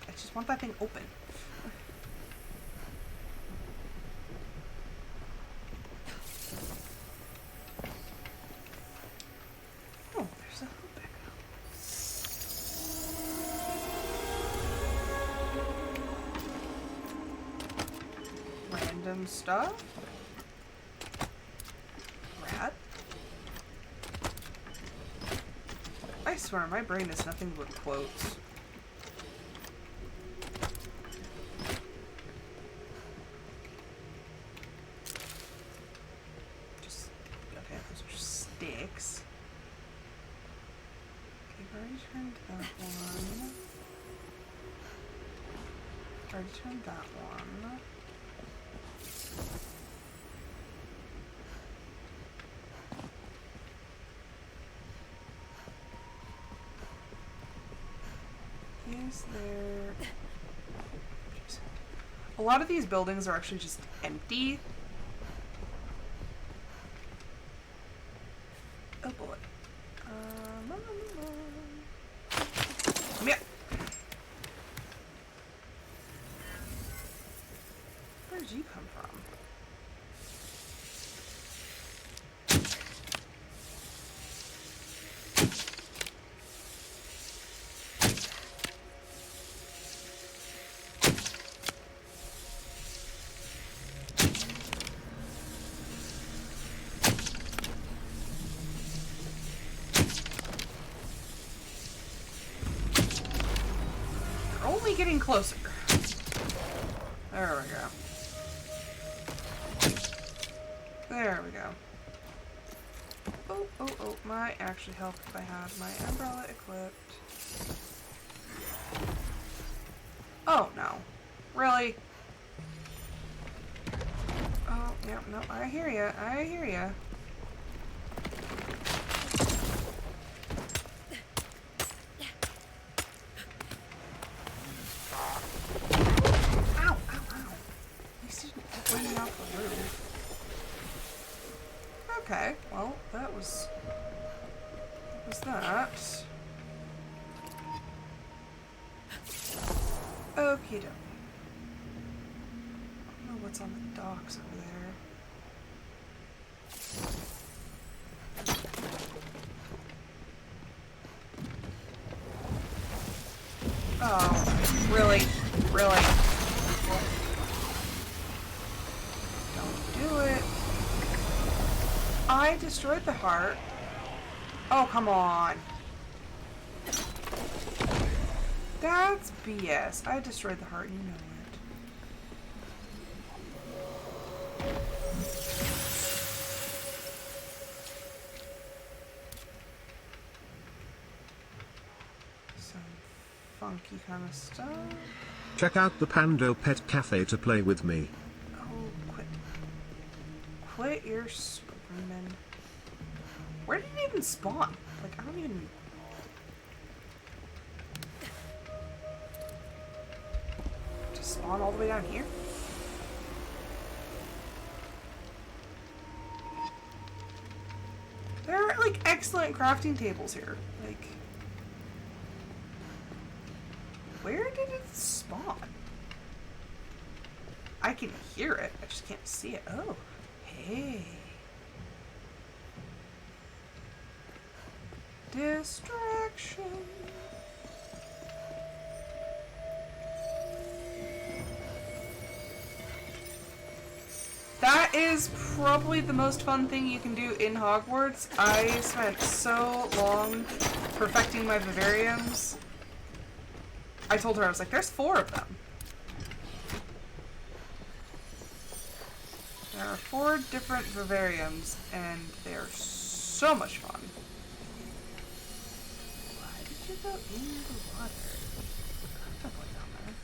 I just want that thing open. Oh, there's a hoop echo. Random stuff. Rat. I swear, my brain is nothing but quotes. Okay, those are sticks. Okay, I've already turned that one. Already turned that one. Is there... A lot of these buildings are actually just empty. Oh boy. Come here. Where did you come from? Only getting closer. There we go. There we go. Oh, oh, oh. Might actually help if I had my umbrella equipped. Oh, no. Really? Oh, yeah, no, I hear ya. I hear ya. Okay, well, that was that. Okie doke. I don't know what's on the docks over there. Oh, really? Really? Don't do it. I destroyed the heart. Oh, come on. That's BS. I destroyed the heart and you know it. Some funky kind of stuff. Check out the Pando Pet Cafe to play with me. Oh, quit. Quit your screaming. Where did it even spawn? Like, I don't even... Just spawn all the way down here? There are, like, excellent crafting tables here. Like... Where did it spawn? I can hear it, I just can't see it. Oh, hey. Distraction. That is probably the most fun thing you can do in Hogwarts. I spent so long perfecting my vivariums. I told her, I was like, there's 4 of them. There are 4 different vivariums, and they are so much fun. Why did you go in the water? I'm not going down there.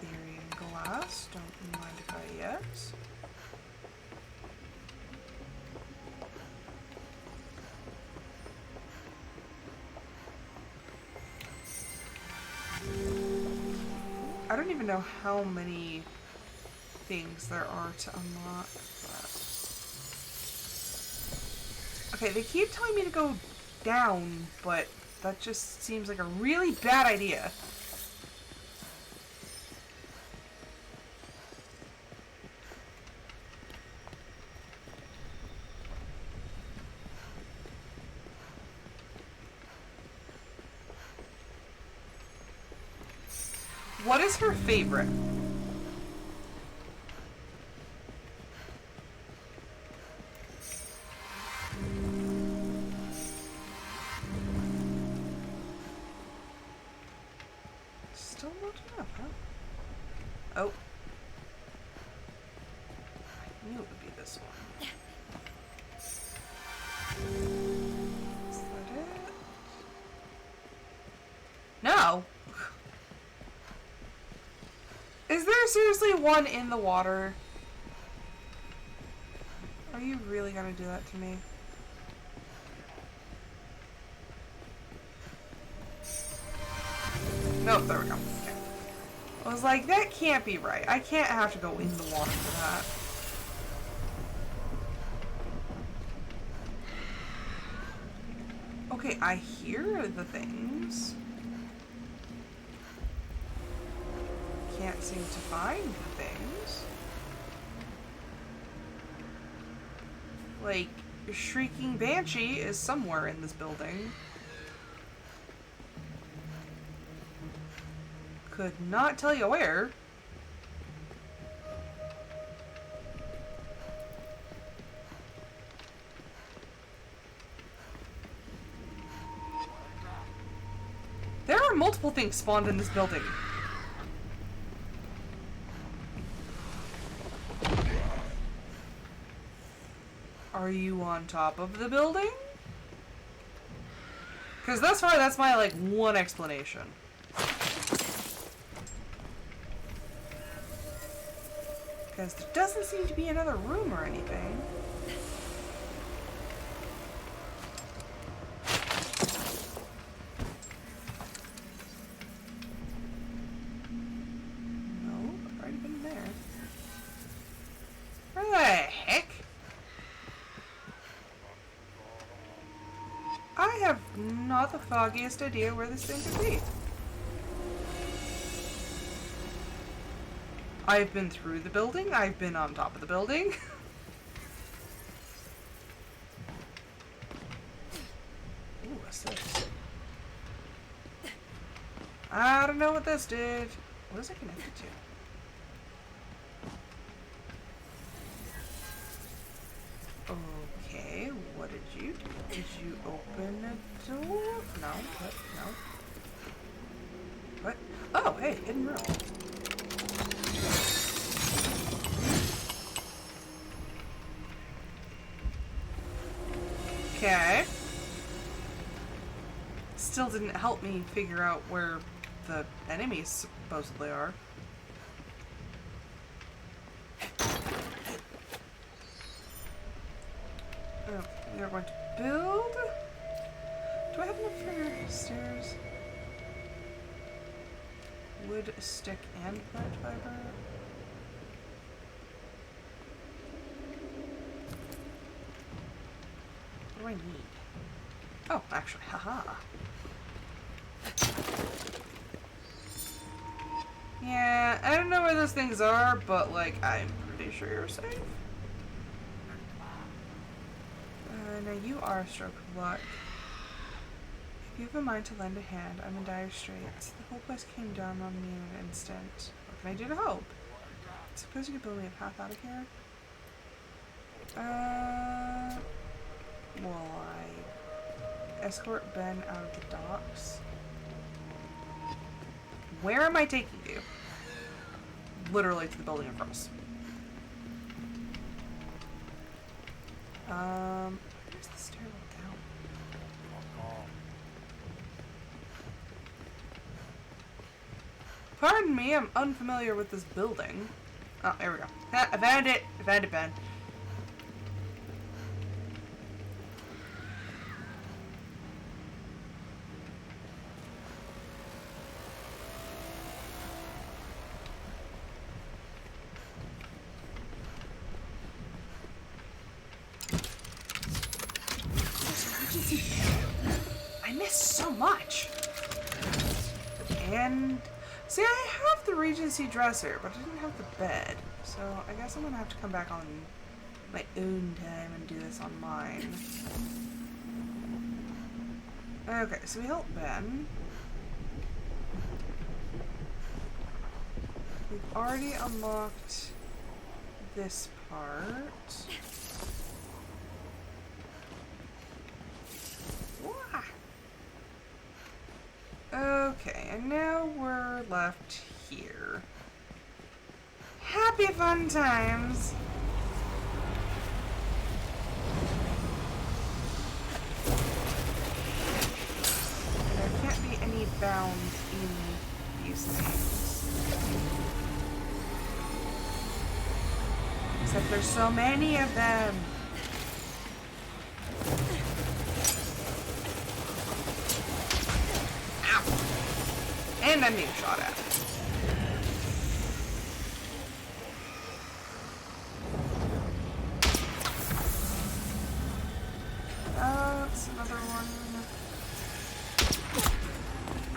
Ethereum glass, don't mind if I yet. I don't even know how many things there are to unlock, but... Okay, they keep telling me to go down, but that just seems like a really bad idea. What is her favorite? Still not enough, huh? Oh. I knew it would be this one. Is that it? No! Is there seriously one in the water? Are you really gonna do that to me? Nope, there we go. Okay. I was like, that can't be right. I can't have to go in the water for that. Okay, I hear the things. Can't seem to find the things. Like, Shrieking Banshee is somewhere in this building. Could not tell you where. There are multiple things spawned in this building. Are you on top of the building? Because thus far, that's my, like, one explanation. Because there doesn't seem to be another room or anything. No, I've already been there. Where the heck? I have not the foggiest idea where this thing could be. I've been through the building. I've been on top of the building. Ooh, what's this? I don't know what this did. What is it connected to? Okay, what did you do? Did you open a door? No, what? No. What? Oh, hey, hidden room. Okay. still didn't help me figure out where the enemies supposedly are. Oh, they're going to build? Do I have enough for stairs? Wood, stick, and plant fiber? What do I need? Oh, actually, haha. Yeah, I don't know where those things are, but, like, I'm pretty sure you're safe. Now you are a stroke of luck. If you have a mind to lend a hand, I'm in dire straits. The whole place came down on me in an instant. What can I do to help? Suppose you could build me a path out of here? Will I escort Ben out of the docks? Where am I taking you? Literally to the building across. Where's the stairwell down? Pardon me, I'm unfamiliar with this building. Oh, there we go. Ha, I found it! I found it, Ben. I missed so much. And see, I have the Regency dresser, but I didn't have the bed. So I guess I'm gonna have to come back on my own time and do this on mine. Okay, so we helped Ben. We've already unlocked this part. Okay, and now we're left here. Happy fun times! There can't be any bounds in these things. Except there's so many of them! And I'm being shot at. That's another one.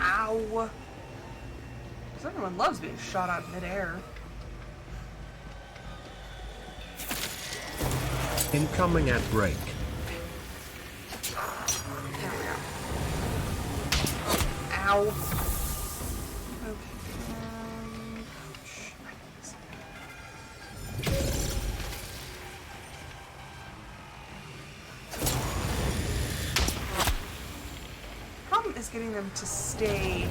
Ow! Because everyone loves being shot at midair. Incoming at break. There we go. Ow. Is getting them to stay.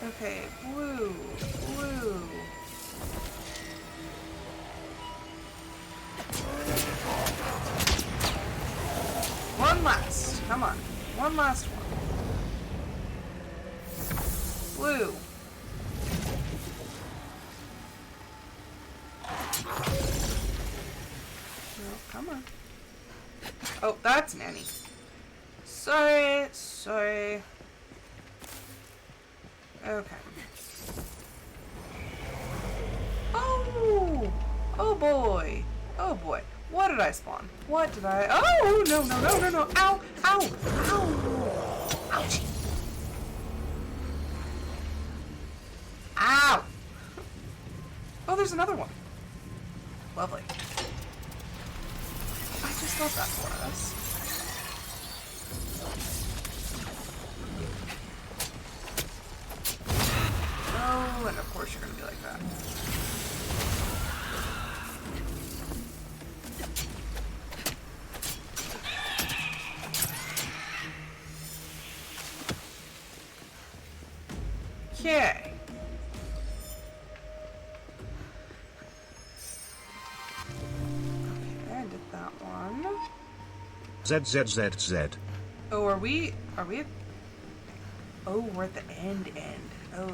Okay, blue, blue. One last, come on, one last one. Blue. No, come on. Oh, that's Nanny. Sorry, sorry. Okay. Oh! Oh boy. Oh boy. What did I spawn? What did I... Oh! No, no, no, no, no. Ow! Ow! Ow! Ouchie. Ow! Oh, there's another one. Lovely. I just got that for us. Oh, and of course you're gonna be like that. Okay. Okay, I did that one. ZZZZ. Oh, are we at... Oh, we're at the end. Oh,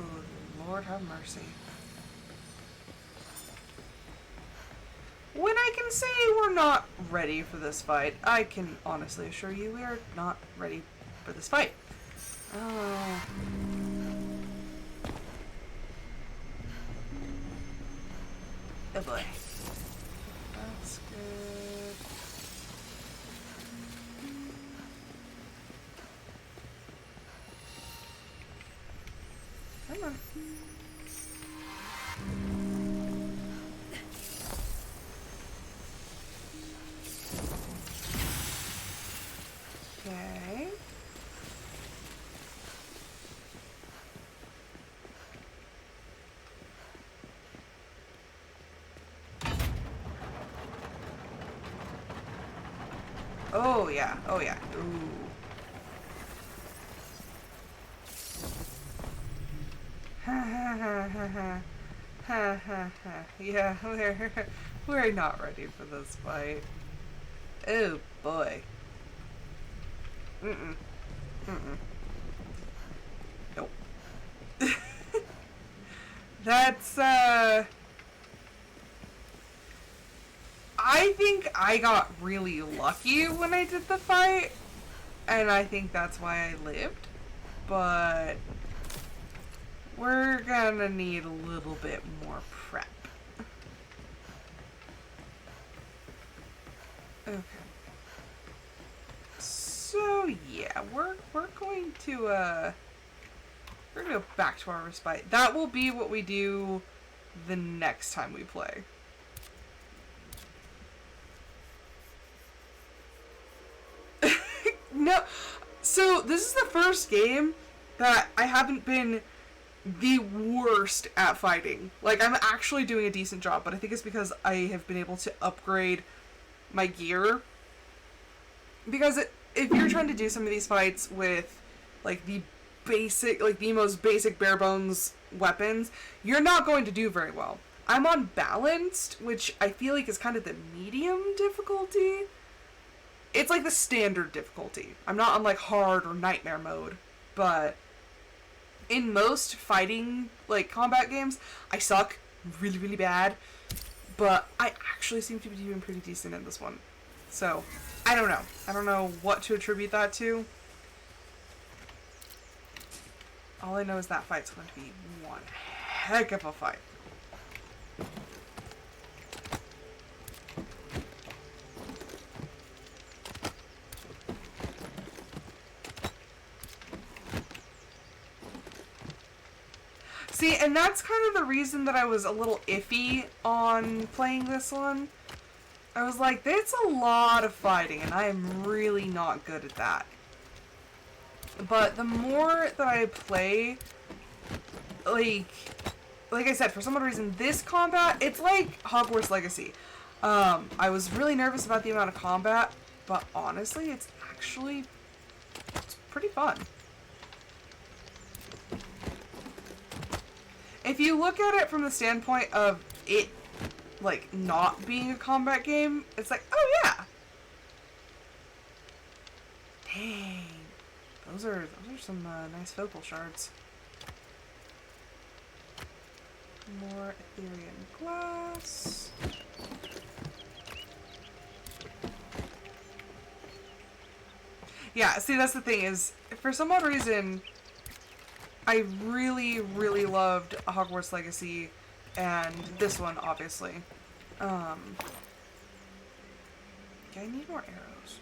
Lord have mercy. When I can say we're not ready for this fight, I can honestly assure you we are not ready for this fight. Oh. Oh boy. That's good. Come on. Okay. Oh yeah. Oh yeah. Ooh. Ha ha ha ha ha. Ha ha ha. Yeah, we're not ready for this fight. Oh boy. Mm-mm. Mm-mm. Nope. That's, I think I got really lucky when I did the fight, and I think that's why I lived, but we're gonna need a little bit more prep. Okay. So yeah, we're going to we're gonna go back to our respite. That will be what we do the next time we play. No, so this is the first game that I haven't been the worst at fighting. Like, I'm actually doing a decent job, but I think it's because I have been able to upgrade my gear. Because if you're trying to do some of these fights with, like, the most basic bare bones weapons, you're not going to do very well. I'm on balanced, which I feel like is kind of the medium difficulty. It's like the standard difficulty. I'm not on, like, hard or nightmare mode, but in most fighting, like, combat games, I suck really, really bad, but I actually seem to be doing pretty decent in this one. So, I don't know. I don't know what to attribute that to. All I know is that fight's going to be one heck of a fight. See, and that's kind of the reason that I was a little iffy on playing this one. I was like, that's a lot of fighting, and I am really not good at that. But the more that I play, like I said, for some odd reason, this combat, it's like Hogwarts Legacy. I was really nervous about the amount of combat, but honestly, it's pretty fun. If you look at it from the standpoint of it, like, not being a combat game, it's like, oh yeah! Dang. Those are some nice focal shards. More Ethereum glass. Yeah, see, that's the thing is, for some odd reason, I really, really loved Hogwarts Legacy, and this one, obviously. Yeah, I need more arrows.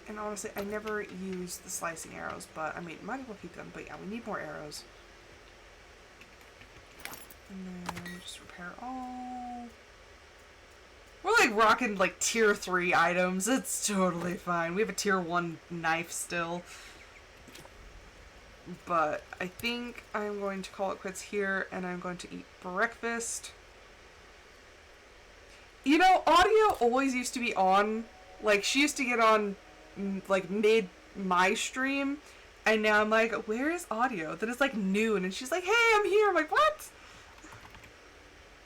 And honestly, I never use the slicing arrows, but, I mean, might as well keep them. But yeah, we need more arrows. And then just repair all. We're like rocking like tier 3 items. It's totally fine. We have a tier 1 knife still. But I think I'm going to call it quits here, and I'm going to eat breakfast. You know, audio always used to be on. Like, she used to get on, like, mid my stream, and now I'm like, where is audio? Then it's like noon, and she's like, hey, I'm here. I'm like, what?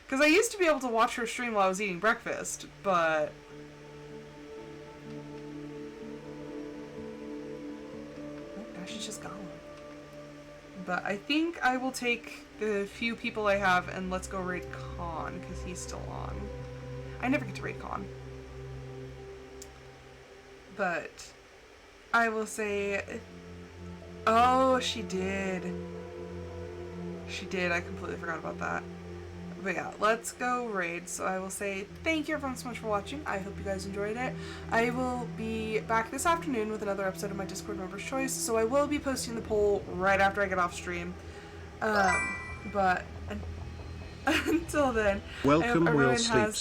Because I used to be able to watch her stream while I was eating breakfast, but... Oh, now she's just gone. But I think I will take the few people I have and let's go raid Khan, because he's still on. I never get to raid Khan. But I will say... Oh, she did. She did. I completely forgot about that. But yeah, let's go raid. So I will say thank you everyone so much for watching. I hope you guys enjoyed it. I will be back this afternoon with another episode of my Discord Members Choice. So I will be posting the poll right after I get off stream. But until then, welcome, Will Sleep.